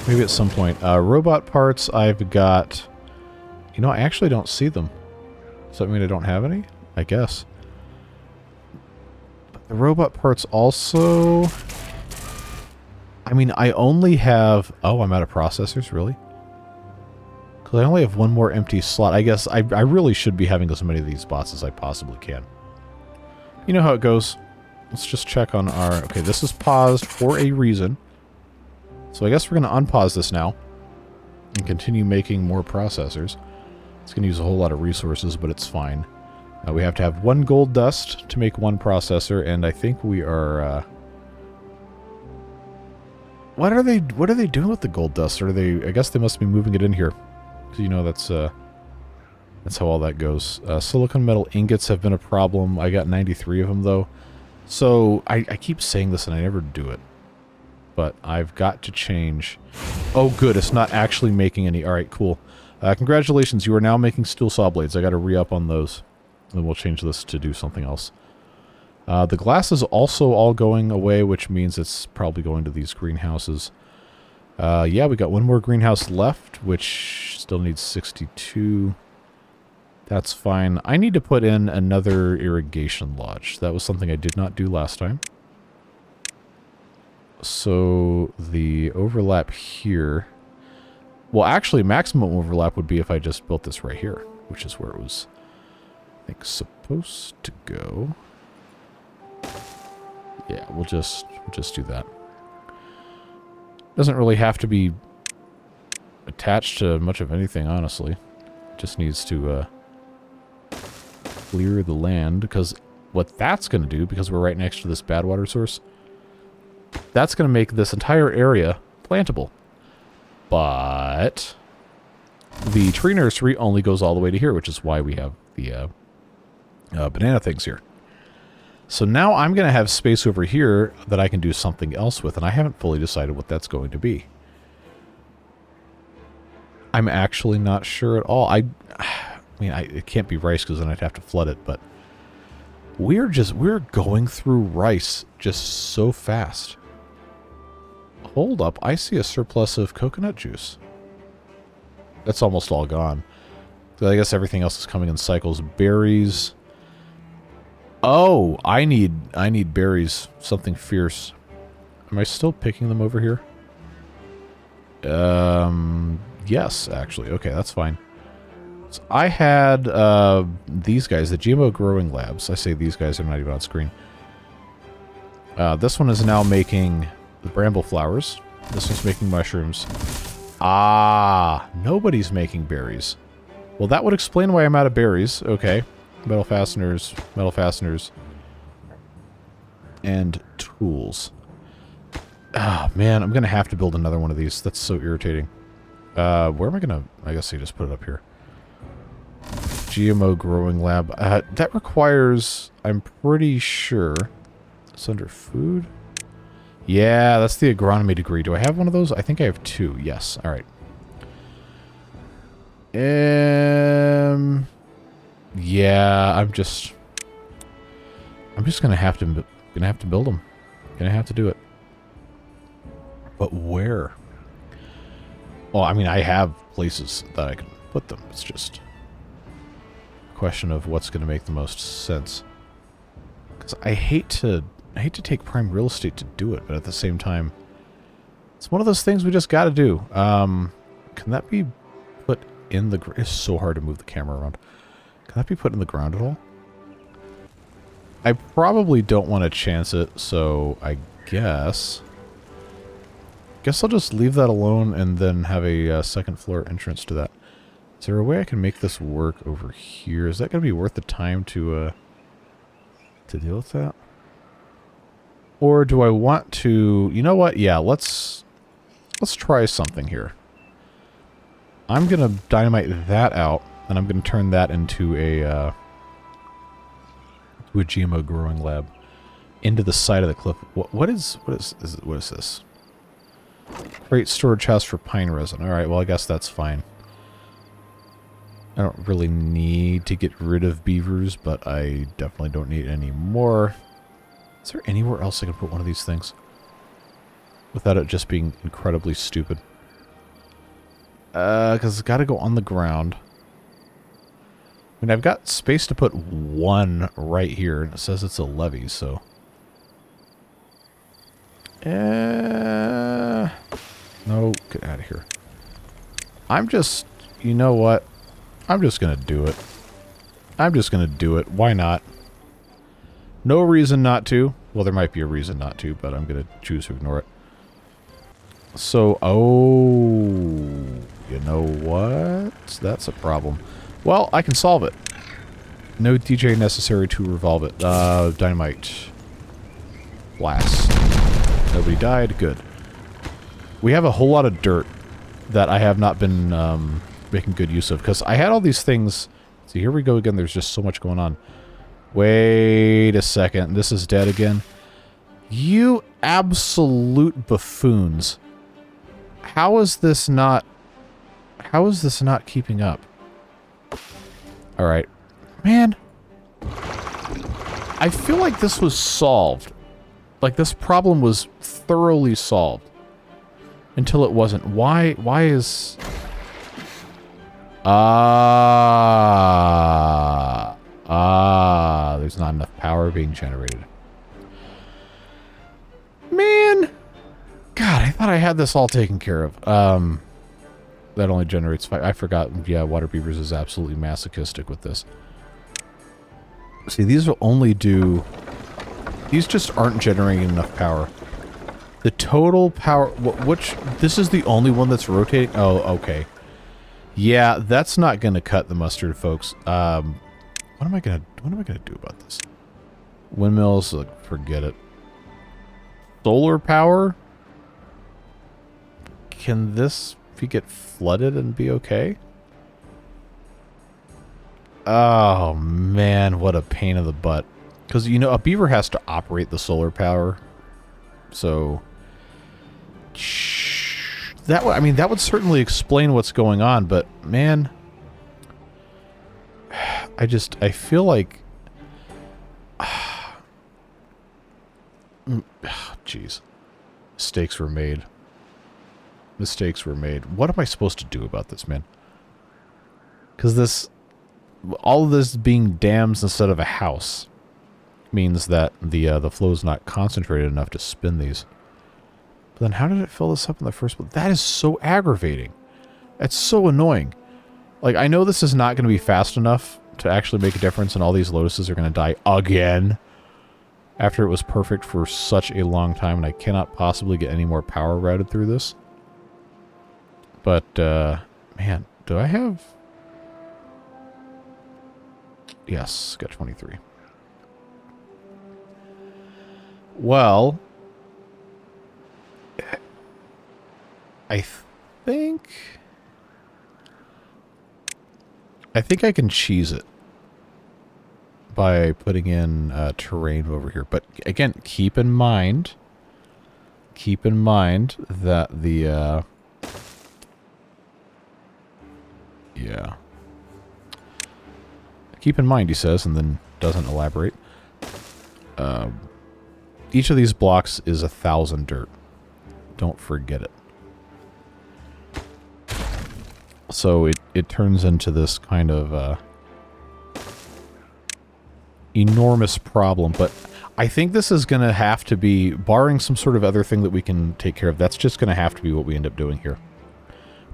Maybe at some point. Robot parts, I've got... You know, I actually don't see them. Does that mean I don't have any? I guess. The robot parts also... I mean, I only have... Oh, I'm out of processors, really? Because I only have one more empty slot. I guess I really should be having as many of these bots as I possibly can. You know how it goes. Let's just check on our... Okay, this is paused for a reason. So I guess we're going to unpause this now. And continue making more processors. It's going to use a whole lot of resources, but it's fine. We have to have 1 gold dust to make 1 processor, and I think we are, What are they doing with the gold dust? Or are they... I guess they must be moving it in here. Because, you know, that's how all that goes. Silicon metal ingots have been a problem. I got 93 of them, though. So, I keep saying this and I never do it. But I've got to change... Oh, good. It's not actually making any... Alright, cool. Congratulations. You are now making steel saw blades. I got to re-up on those. Then we'll change this to do something else. The glass is also all going away, which means it's probably going to these greenhouses. Yeah, we got 1 more greenhouse left, which still needs 62. That's fine. I need to put in another irrigation lodge. That was something I did not do last time. So the overlap here... Well, actually, maximum overlap would be if I just built this right here, which is where it was... I think supposed to go. Yeah, we'll just do that. Doesn't really have to be attached to much of anything, honestly. Just needs to clear the land, because what that's going to do, because we're right next to this bad water source, that's going to make this entire area plantable. But the tree nursery only goes all the way to here, which is why we have the banana things here. So now I'm going to have space over here that I can do something else with, and I haven't fully decided what that's going to be. I'm actually not sure at all. I mean, it can't be rice because then I'd have to flood it, but we're going through rice just so fast. Hold up, I see a surplus of coconut juice. That's almost all gone. So I guess everything else is coming in cycles. Berries. Oh, I need berries. Something fierce. Am I still picking them over here? Yes, actually. Okay, that's fine. So I had these guys, the GMO growing labs. I say these guys are not even on screen. This one is now making the bramble flowers. This one's making mushrooms. Ah, nobody's making berries. Well, that would explain why I'm out of berries. Okay. Metal fasteners, and tools. Ah, man, I'm going to have to build another one of these. That's so irritating. Where am I going to... I guess I just put it up here. GMO growing lab. That requires... I'm pretty sure... It's under food? Yeah, that's the agronomy degree. Do I have one of those? I think I have 2. Yes. All right. Yeah, I'm just gonna have to build them. Gonna have to do it. But where? Well, I mean, I have places that I can put them. It's just a question of what's gonna make the most sense. Because I hate to take prime real estate to do it, but at the same time, it's one of those things we just got to do. Can that be put in the... It's so hard to move the camera around. Can that be put in the ground at all? I probably don't want to chance it, so I guess I'll just leave that alone and then have a second floor entrance to that. Is there a way I can make this work over here? Is that going to be worth the time to deal with that? Or do I want to... You know what? Yeah, let's try something here. I'm going to dynamite that out, and I'm going to turn that into a GMO growing lab into the side of the cliff. What is this? Great storage house for pine resin. All right, well, I guess that's fine. I don't really need to get rid of beavers, but I definitely don't need any more. Is there anywhere else I can put one of these things without it just being incredibly stupid? Because it's got to go on the ground. I mean, I've got space to put one right here, and it says it's a levee, so... No, get out of here. I'm just... You know what? I'm just going to do it. Why not? No reason not to. Well, there might be a reason not to, but I'm going to choose to ignore it. So, you know what? That's a problem. Well, I can solve it. No DJ necessary to revolve it. Dynamite. Blast. Nobody died. Good. We have a whole lot of dirt that I have not been making good use of, because I had all these things. See, here we go again. There's just so much going on. Wait a second. This is dead again. You absolute buffoons. How is this not keeping up? All right. Man. I feel like this was solved. Like this problem was thoroughly solved. Until it wasn't. Why is... there's not enough power being generated. Man! God, I thought I had this all taken care of. That only generates 5. I forgot. Yeah, Waterbeavers is absolutely masochistic with this. See, these will only do... These just aren't generating enough power. The total power... Which... This is the only one that's rotating? Oh, okay. Yeah, that's not going to cut the mustard, folks. What am I gonna do about this? Windmills, look, forget it. Solar power? Can this get flooded and be okay? Oh man, what a pain in the butt. Because, you know, a beaver has to operate the solar power. So that would, I mean, that would certainly explain what's going on, but man, I feel like, jeez, mistakes were made. Mistakes were made. What am I supposed to do about this, man? Because this, all of this being dams instead of a house means that the flow's not concentrated enough to spin these. But then how did it fill this up in the first place? That is so aggravating. That's so annoying. Like, I know this is not going to be fast enough to actually make a difference, and all these lotuses are going to die again after it was perfect for such a long time, and I cannot possibly get any more power routed through this. But, man, do I have... Yes, got 23. Well, I think I can cheese it by putting in terrain over here. But again, keep in mind that the yeah. Keep in mind, he says, and then doesn't elaborate. Each of these blocks is 1,000 dirt. Don't forget it. So it turns into this kind of enormous problem. But I think this is going to have to be, barring some sort of other thing that we can take care of, that's just going to have to be what we end up doing here.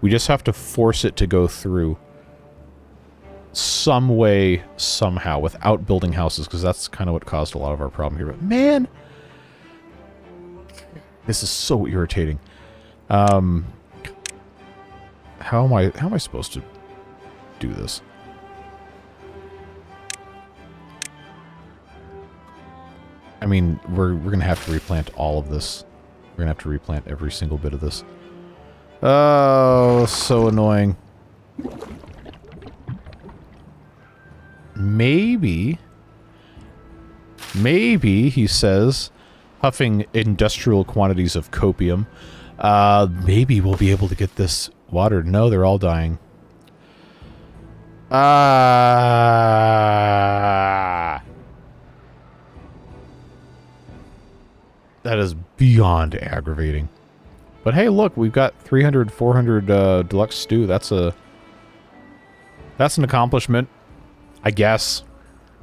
We just have to force it to go through some way, somehow, without building houses, because that's kind of what caused a lot of our problem here. But man, this is so irritating. How am I supposed to do this? I mean, we're gonna have to replant all of this. We're gonna have to replant every single bit of this. Oh, so annoying. Maybe, he says, huffing industrial quantities of copium, maybe we'll be able to get this watered. No, they're all dying. That is beyond aggravating. But hey, look, we've got 300, 400 deluxe stew. That's an accomplishment, I guess.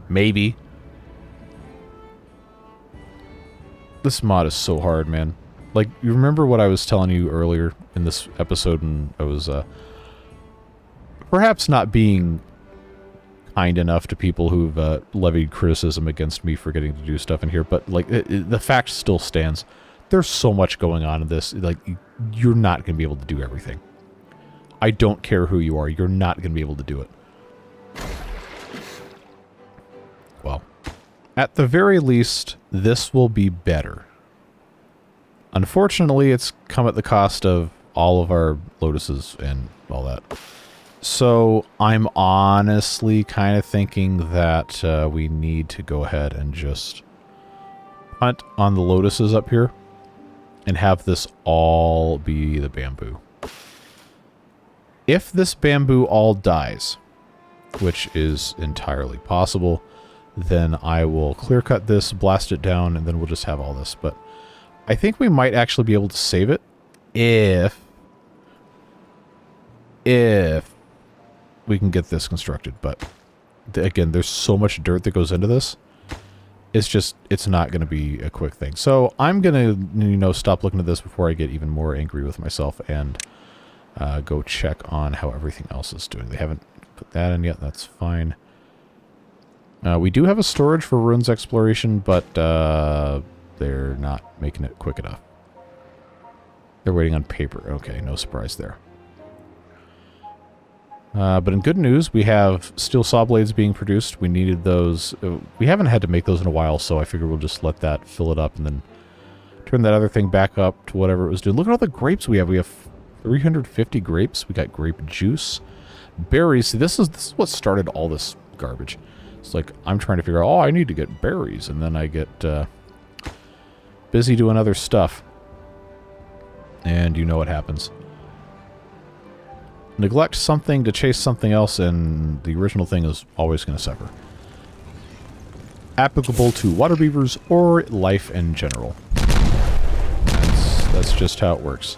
Maybe. This mod is so hard, man. Like, you remember what I was telling you earlier in this episode, and I was perhaps not being kind enough to people who've levied criticism against me for getting to do stuff in here, but like the fact still stands. There's so much going on in this. Like, you're not going to be able to do everything. I don't care who you are. You're not going to be able to do it. Well, at the very least, this will be better. Unfortunately, it's come at the cost of all of our lotuses and all that. So I'm honestly kind of thinking that we need to go ahead and just punt on the lotuses up here and have this all be the bamboo. If this bamboo all dies, which is entirely possible, then I will clear cut this, blast it down, and then we'll just have all this. But I think we might actually be able to save it if we can get this constructed. But again, there's so much dirt that goes into this. It's not going to be a quick thing. So I'm going to, stop looking at this before I get even more angry with myself and go check on how everything else is doing. They haven't put that in yet. That's fine. We do have a storage for ruins exploration, but they're not making it quick enough. They're waiting on paper. Okay, no surprise there. But in good news, we have steel saw blades being produced. We needed those. We haven't had to make those in a while, so I figure we'll just let that fill it up and then turn that other thing back up to whatever it was doing. Look at all the grapes we have. We have 350 grapes. We got grape juice. Berries. See, this is what started all this garbage. It's like, I'm trying to figure out, I need to get berries, and then I get busy doing other stuff. And you know what happens. Neglect something to chase something else, and the original thing is always going to suffer. Applicable to Waterbeavers or life in general. That's just how it works.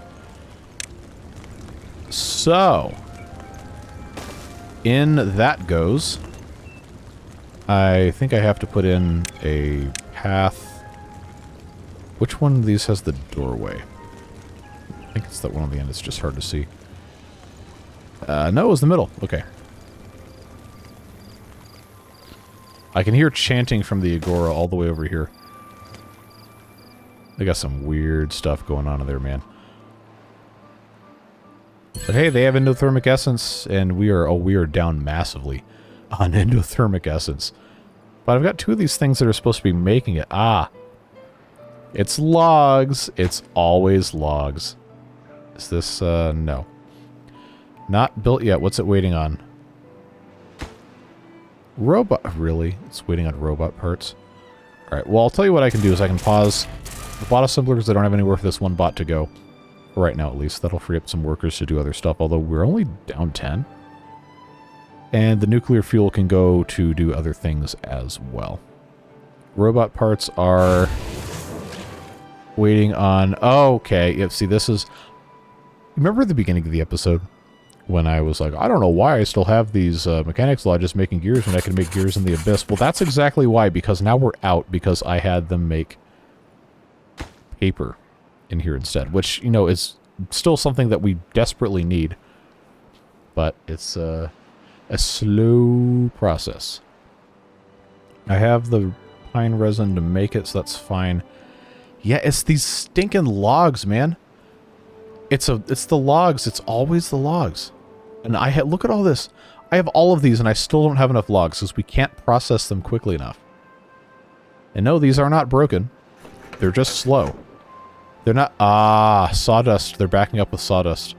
So, in that goes, I think I have to put in a path. Which one of these has the doorway? think it's that one on the end. It's just hard to see. No, it was the middle. Okay. I can hear chanting from the Agora all the way over here. They got some weird stuff going on in there, man. But hey, they have endothermic essence, and we are down massively on endothermic essence. But I've got 2 of these things that are supposed to be making it. Ah. It's logs. It's always logs. Is this, no. Not built yet. What's it waiting on? Robot. Really? It's waiting on robot parts? Alright, well, I'll tell you what I can do is I can pause the bot assemblers that don't have anywhere for this one bot to go. For right now, at least. That'll free up some workers to do other stuff, although we're only down 10. And the nuclear fuel can go to do other things as well. Robot parts are waiting on... Oh, okay. Yep, see, this is... Remember at the beginning of the episode when I was like, I don't know why I still have these mechanics lodges making gears when I can make gears in the abyss. Well, that's exactly why, because now we're out because I had them make paper in here instead, which, you know, is still something that we desperately need. But it's a slow process. I have the pine resin to make it, so that's fine. Yeah, it's these stinking logs, man. It's the logs. It's always the logs. And look at all this. I have all of these, and I still don't have enough logs because we can't process them quickly enough. And no, these are not broken. They're just slow. They're not... Ah, sawdust. They're backing up with sawdust.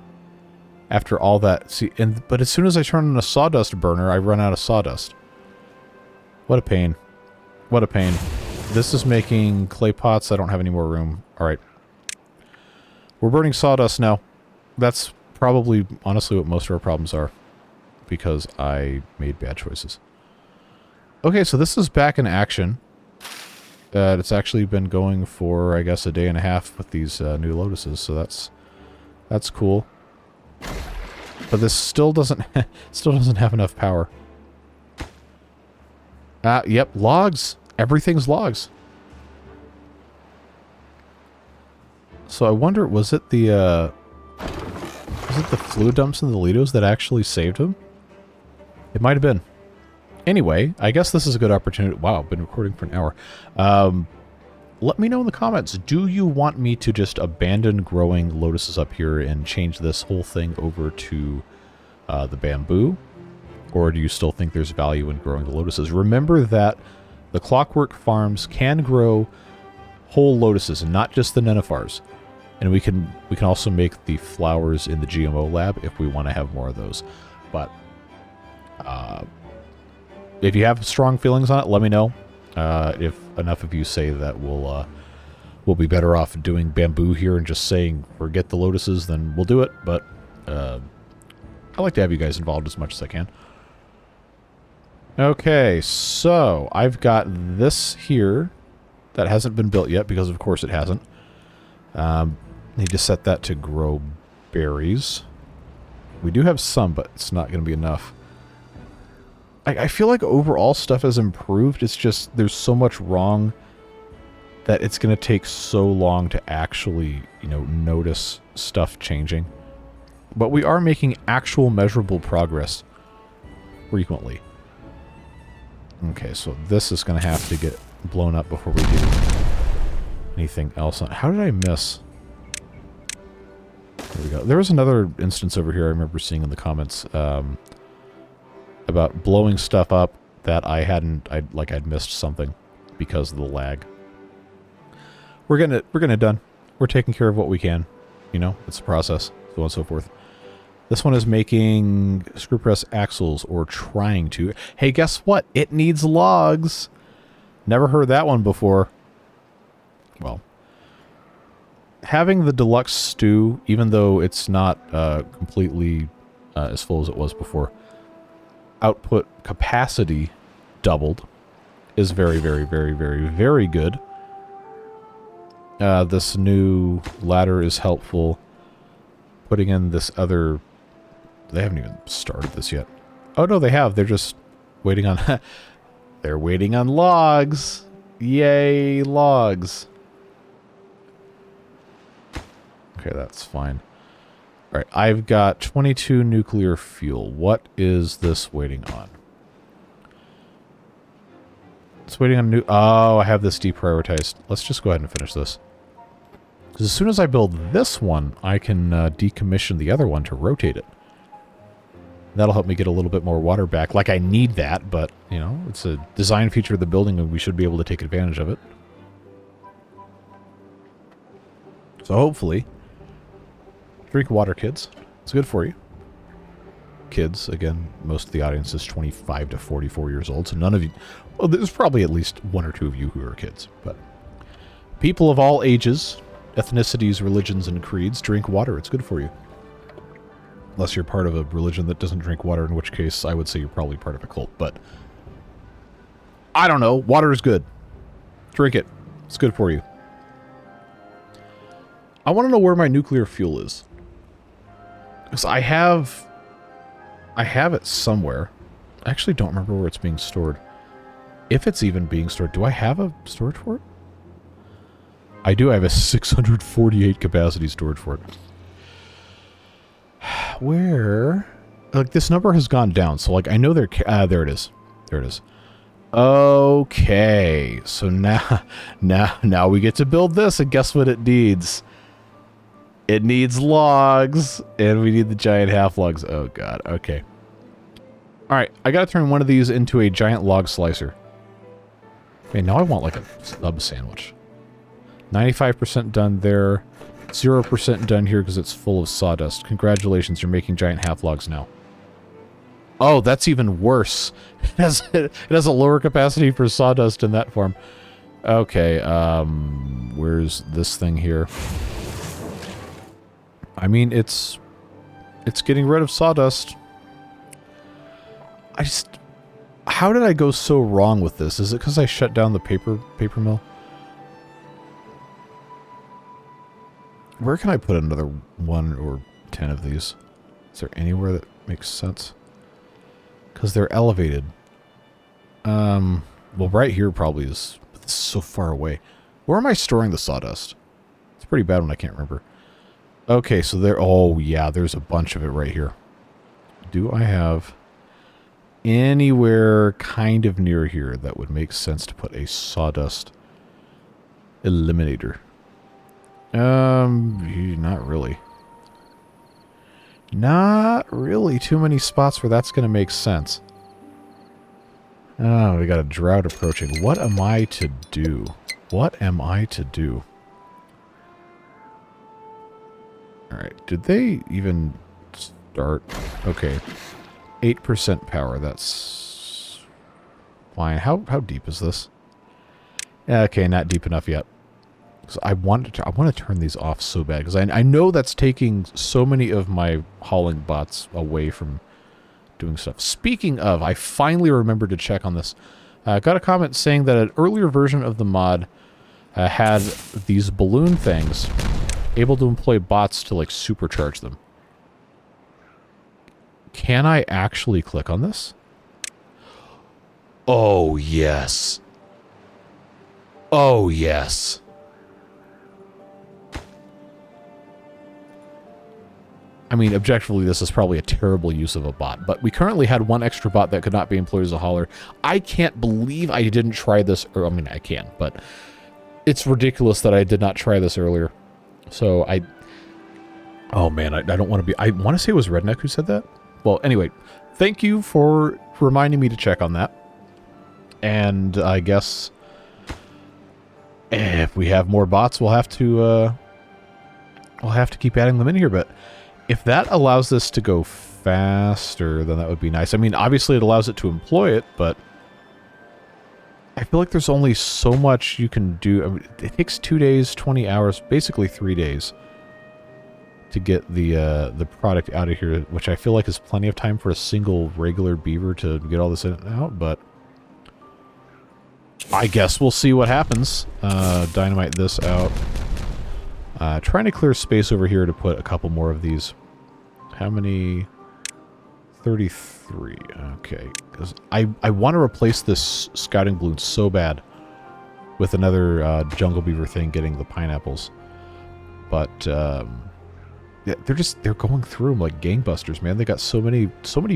After all that... See, but as soon as I turn on a sawdust burner, I run out of sawdust. What a pain. What a pain. This is making clay pots. I don't have any more room. Alright. We're burning sawdust now. That's probably, honestly, what most of our problems are. Because I made bad choices. Okay, so this is back in action. It's actually been going for, I guess, a day and a half with these new lotuses, so that's cool. But this still doesn't have enough power. Yep, logs. Everything's logs. So I wonder, was it the fluid dumps in the Lidos that actually saved him? It might have been. Anyway, I guess this is a good opportunity. Wow, I've been recording for an hour. Let me know in the comments, do you want me to just abandon growing lotuses up here and change this whole thing over to the bamboo? Or do you still think there's value in growing the lotuses? Remember that the Clockwork Farms can grow whole lotuses and not just the nenufars. And we can also make the flowers in the GMO lab if we want to have more of those. But if you have strong feelings on it, let me know. If enough of you say that we'll be better off doing bamboo here and just saying forget the lotuses, then we'll do it. But I like to have you guys involved as much as I can. Okay, so I've got this here that hasn't been built yet because of course it hasn't. Need to set that to grow berries. We do have some, but it's not going to be enough. I feel like overall stuff has improved. It's just there's so much wrong that it's going to take so long to actually, you know, notice stuff changing. But we are making actual measurable progress frequently. Okay, so this is going to have to get blown up before we do anything else. How did I miss? There we go. There was another instance over here I remember seeing in the comments about blowing stuff up that I'd missed something because of the lag. We're getting it done. We're taking care of what we can. You know, it's a process, so on and so forth. This one is making screw press axles, or trying to. Hey, guess what? It needs logs. Never heard that one before. Well, having the deluxe stew, even though it's not completely as full as it was before, output capacity doubled is very, very, very, very, very good. This new ladder is helpful. Putting in this other... They haven't even started this yet. Oh, no, they have. They're just waiting on... They're waiting on logs. Yay, logs. Okay, that's fine. All right, I've got 22 nuclear fuel. What is this waiting on? It's waiting on new... Oh, I have this deprioritized. Let's just go ahead and finish this. Because as soon as I build this one, I can decommission the other one to rotate it. That'll help me get a little bit more water back. Like, I need that, but, you know, it's a design feature of the building and we should be able to take advantage of it. So hopefully... Drink water, kids. It's good for you. Kids, again, most of the audience is 25 to 44 years old, so none of you... Well, there's probably at least one or two of you who are kids, but... People of all ages, ethnicities, religions, and creeds, drink water. It's good for you. Unless you're part of a religion that doesn't drink water, in which case I would say you're probably part of a cult, but... I don't know. Water is good. Drink it. It's good for you. I want to know where my nuclear fuel is. Because I have it somewhere. I actually don't remember where it's being stored. If it's even being stored, do I have a storage for it? I do. I have a 648 capacity storage for it. Where? Like, this number has gone down, so, like, I know there it is. There it is. Okay. So now we get to build this, and guess what it needs? It needs logs, and we need the giant half logs. Oh, God. Okay. All right. I got to turn one of these into a giant log slicer. Man, now I want, like, a sub sandwich. 95% done there. 0% done here because it's full of sawdust. Congratulations, you're making giant half logs now. Oh, that's even worse. It has a lower capacity for sawdust in that form. Okay, where's this thing here? I mean, it's getting rid of sawdust. How did I go so wrong with this? Is it because I shut down the paper mill? Where can I put another 1 or 10 of these? Is there anywhere that makes sense? Because they're elevated. Well, right here probably is... This is so far away. Where am I storing the sawdust? It's pretty bad when I can't remember. Okay, so there... Oh, yeah, there's a bunch of it right here. Do I have anywhere kind of near here that would make sense to put a sawdust eliminator? Not really. Not really too many spots where that's going to make sense. Oh, we got a drought approaching. What am I to do? What am I to do? Alright, did they even start? Okay. 8% power, that's fine. How deep is this? Okay, not deep enough yet. So I want to turn these off so bad, because I know that's taking so many of my hauling bots away from doing stuff. Speaking of, I finally remembered to check on this. I got a comment saying that an earlier version of the mod had these balloon things able to employ bots to, like, supercharge them. Can I actually click on this? Oh, yes. Oh, yes. I mean, objectively, this is probably a terrible use of a bot, but we currently had one extra bot that could not be employed as a hauler. I can't believe I didn't try this, or, I mean, I can, but it's ridiculous that I did not try this earlier. So, oh man, I don't want to be, I want to say it was Redneck who said that. Well, anyway, thank you for reminding me to check on that. And I guess if we have more bots, we'll have to keep adding them in here, but if that allows this to go faster, then that would be nice. I mean, obviously it allows it to employ it, but I feel like there's only so much you can do. I mean, it takes 2 days, 20 hours, basically 3 days to get the product out of here, which I feel like is plenty of time for a single regular beaver to get all this in and out, but I guess we'll see what happens. Dynamite this out. Trying to clear space over here to put a couple more of these. How many? 33. Okay. Because I want to replace this scouting balloon so bad with another jungle beaver thing getting the pineapples. But they're going through them like gangbusters, man. They got so many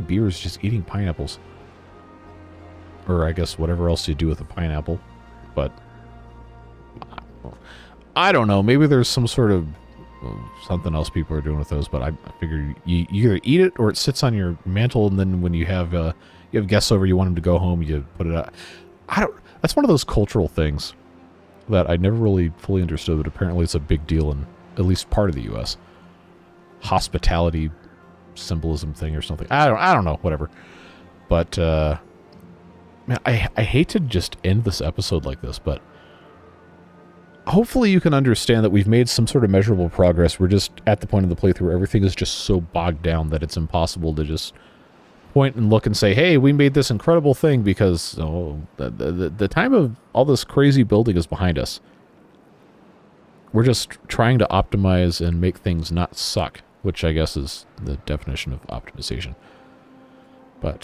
beers just eating pineapples. Or I guess whatever else you do with a pineapple. But I don't know. Maybe there's some sort of something else people are doing with those, but I figure you either eat it or it sits on your mantle, and then when you have guests over, you want them to go home, you put it out. That's one of those cultural things that I never really fully understood, but apparently it's a big deal in at least part of the U.S. Hospitality symbolism thing or something. I don't know, whatever. But man, I hate to just end this episode like this, but hopefully you can understand that we've made some sort of measurable progress. We're just at the point of the playthrough where everything is just so bogged down that it's impossible to just point and look and say, hey, we made this incredible thing, because the time of all this crazy building is behind us. We're just trying to optimize and make things not suck, which I guess is the definition of optimization. But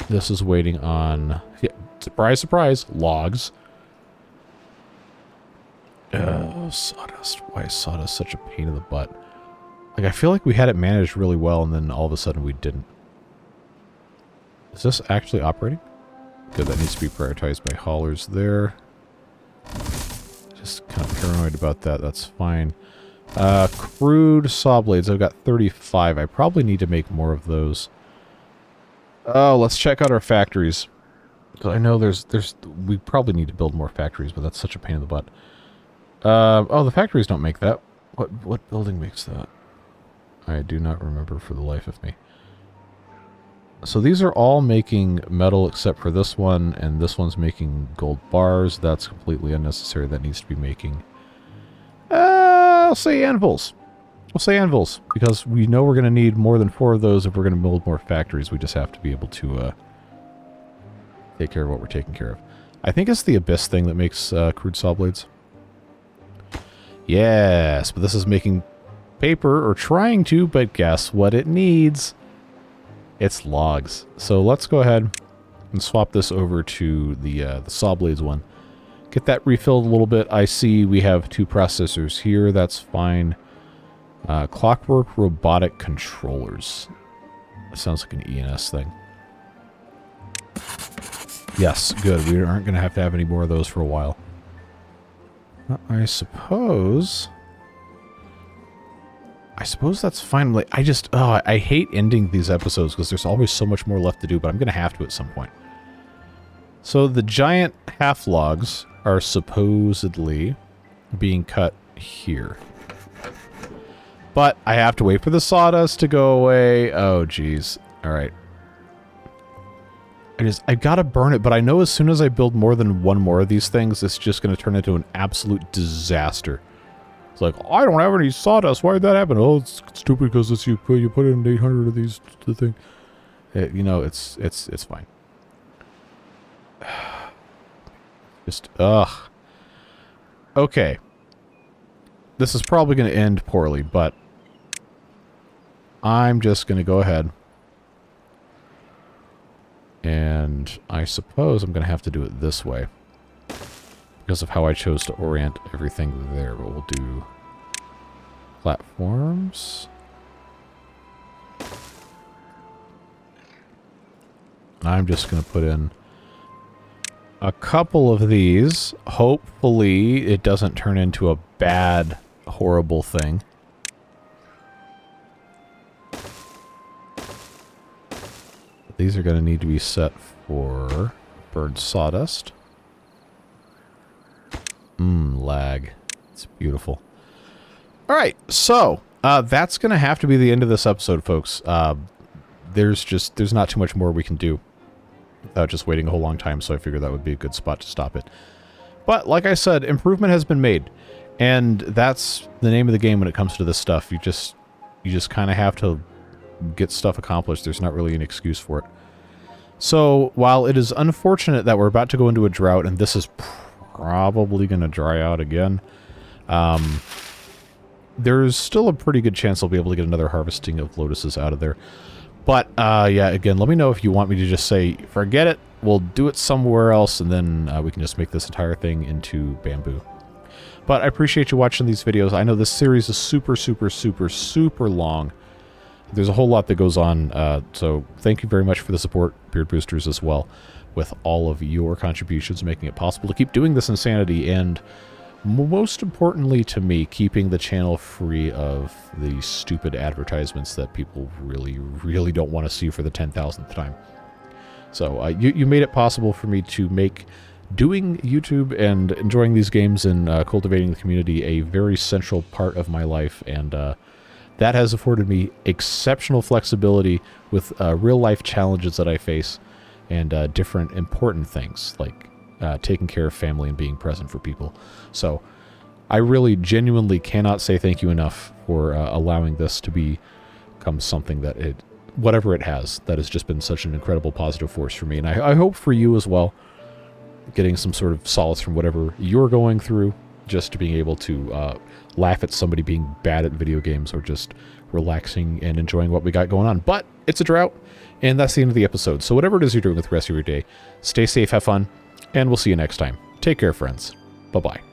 this is waiting on, yeah, surprise, surprise, logs. Sawdust. Why is sawdust such a pain in the butt? Like, I feel like we had it managed really well, and then all of a sudden we didn't. Is this actually operating? Good, that needs to be prioritized by haulers there. Just kind of paranoid about that. That's fine. Crude saw blades. I've got 35. I probably need to make more of those. Oh, let's check out our factories. I know we probably need to build more factories, but that's such a pain in the butt. Oh, the factories don't make that. What building makes that? I do not remember for the life of me. So these are all making metal except for this one, and this one's making gold bars. That's completely unnecessary. That needs to be making... I'll say anvils. We'll say anvils, because we know we're going to need more than 4 of those if we're going to build more factories. We just have to be able to take care of what we're taking care of. I think it's the Abyss thing that makes crude saw blades. Yes, but this is making paper, or trying to, but guess what it needs? It's logs. So let's go ahead and swap this over to the saw blades one. Get that refilled a little bit. I see we have 2 processors here. That's fine. Clockwork robotic controllers. That sounds like an ENS thing. Yes, good. We aren't going to have any more of those for a while. I suppose that's fine. Like, I hate ending these episodes because there's always so much more left to do, but I'm going to have to at some point. So the giant half logs are supposedly being cut here. But I have to wait for the sawdust to go away. Oh, geez. All right. I've got to burn it, but I know as soon as I build more than one more of these things, it's just going to turn into an absolute disaster. It's like, I don't have any sawdust. Why did that happen? Oh, it's stupid because you put in 800 of these to the thing. You know, it's fine. Just, ugh. Okay. This is probably going to end poorly, but I'm just going to go ahead. And I suppose I'm going to have to do it this way because of how I chose to orient everything there. But we'll do platforms. I'm just going to put in a couple of these. Hopefully it doesn't turn into a bad, horrible thing. These are going to need to be set for burned sawdust. Lag. It's beautiful. All right, so that's going to have to be the end of this episode, folks. There's not too much more we can do without just waiting a whole long time, so I figured that would be a good spot to stop it. But like I said, improvement has been made, and that's the name of the game when it comes to this stuff. You just kind of have to get stuff accomplished. There's not really an excuse for it. So while it is unfortunate that we're about to go into a drought and this is probably going to dry out again, there's still a pretty good chance I'll be able to get another harvesting of lotuses out of there. But yeah, again, let me know if you want me to just say forget it, we'll do it somewhere else, and then we can just make this entire thing into bamboo. But I appreciate you watching these videos. I know this series is super, super, super, super long. There's a whole lot that goes on, so thank you very much for the support, Beard Boosters, as well, with all of your contributions, making it possible to keep doing this insanity, and most importantly to me, keeping the channel free of the stupid advertisements that people really, really don't want to see for the 10,000th time. So you made it possible for me to make doing YouTube and enjoying these games and cultivating the community a very central part of my life, and that has afforded me exceptional flexibility with real-life challenges that I face and different important things like taking care of family and being present for people. So I really genuinely cannot say thank you enough for allowing this to become something that whatever it has, that has just been such an incredible positive force for me. And I hope for you as well, getting some sort of solace from whatever you're going through, just to being able to laugh at somebody being bad at video games, or just relaxing and enjoying what we got going on. But it's a drought, and that's the end of the episode. So whatever it is you're doing with the rest of your day, stay safe, have fun, and we'll see you next time. Take care, friends. Bye-bye.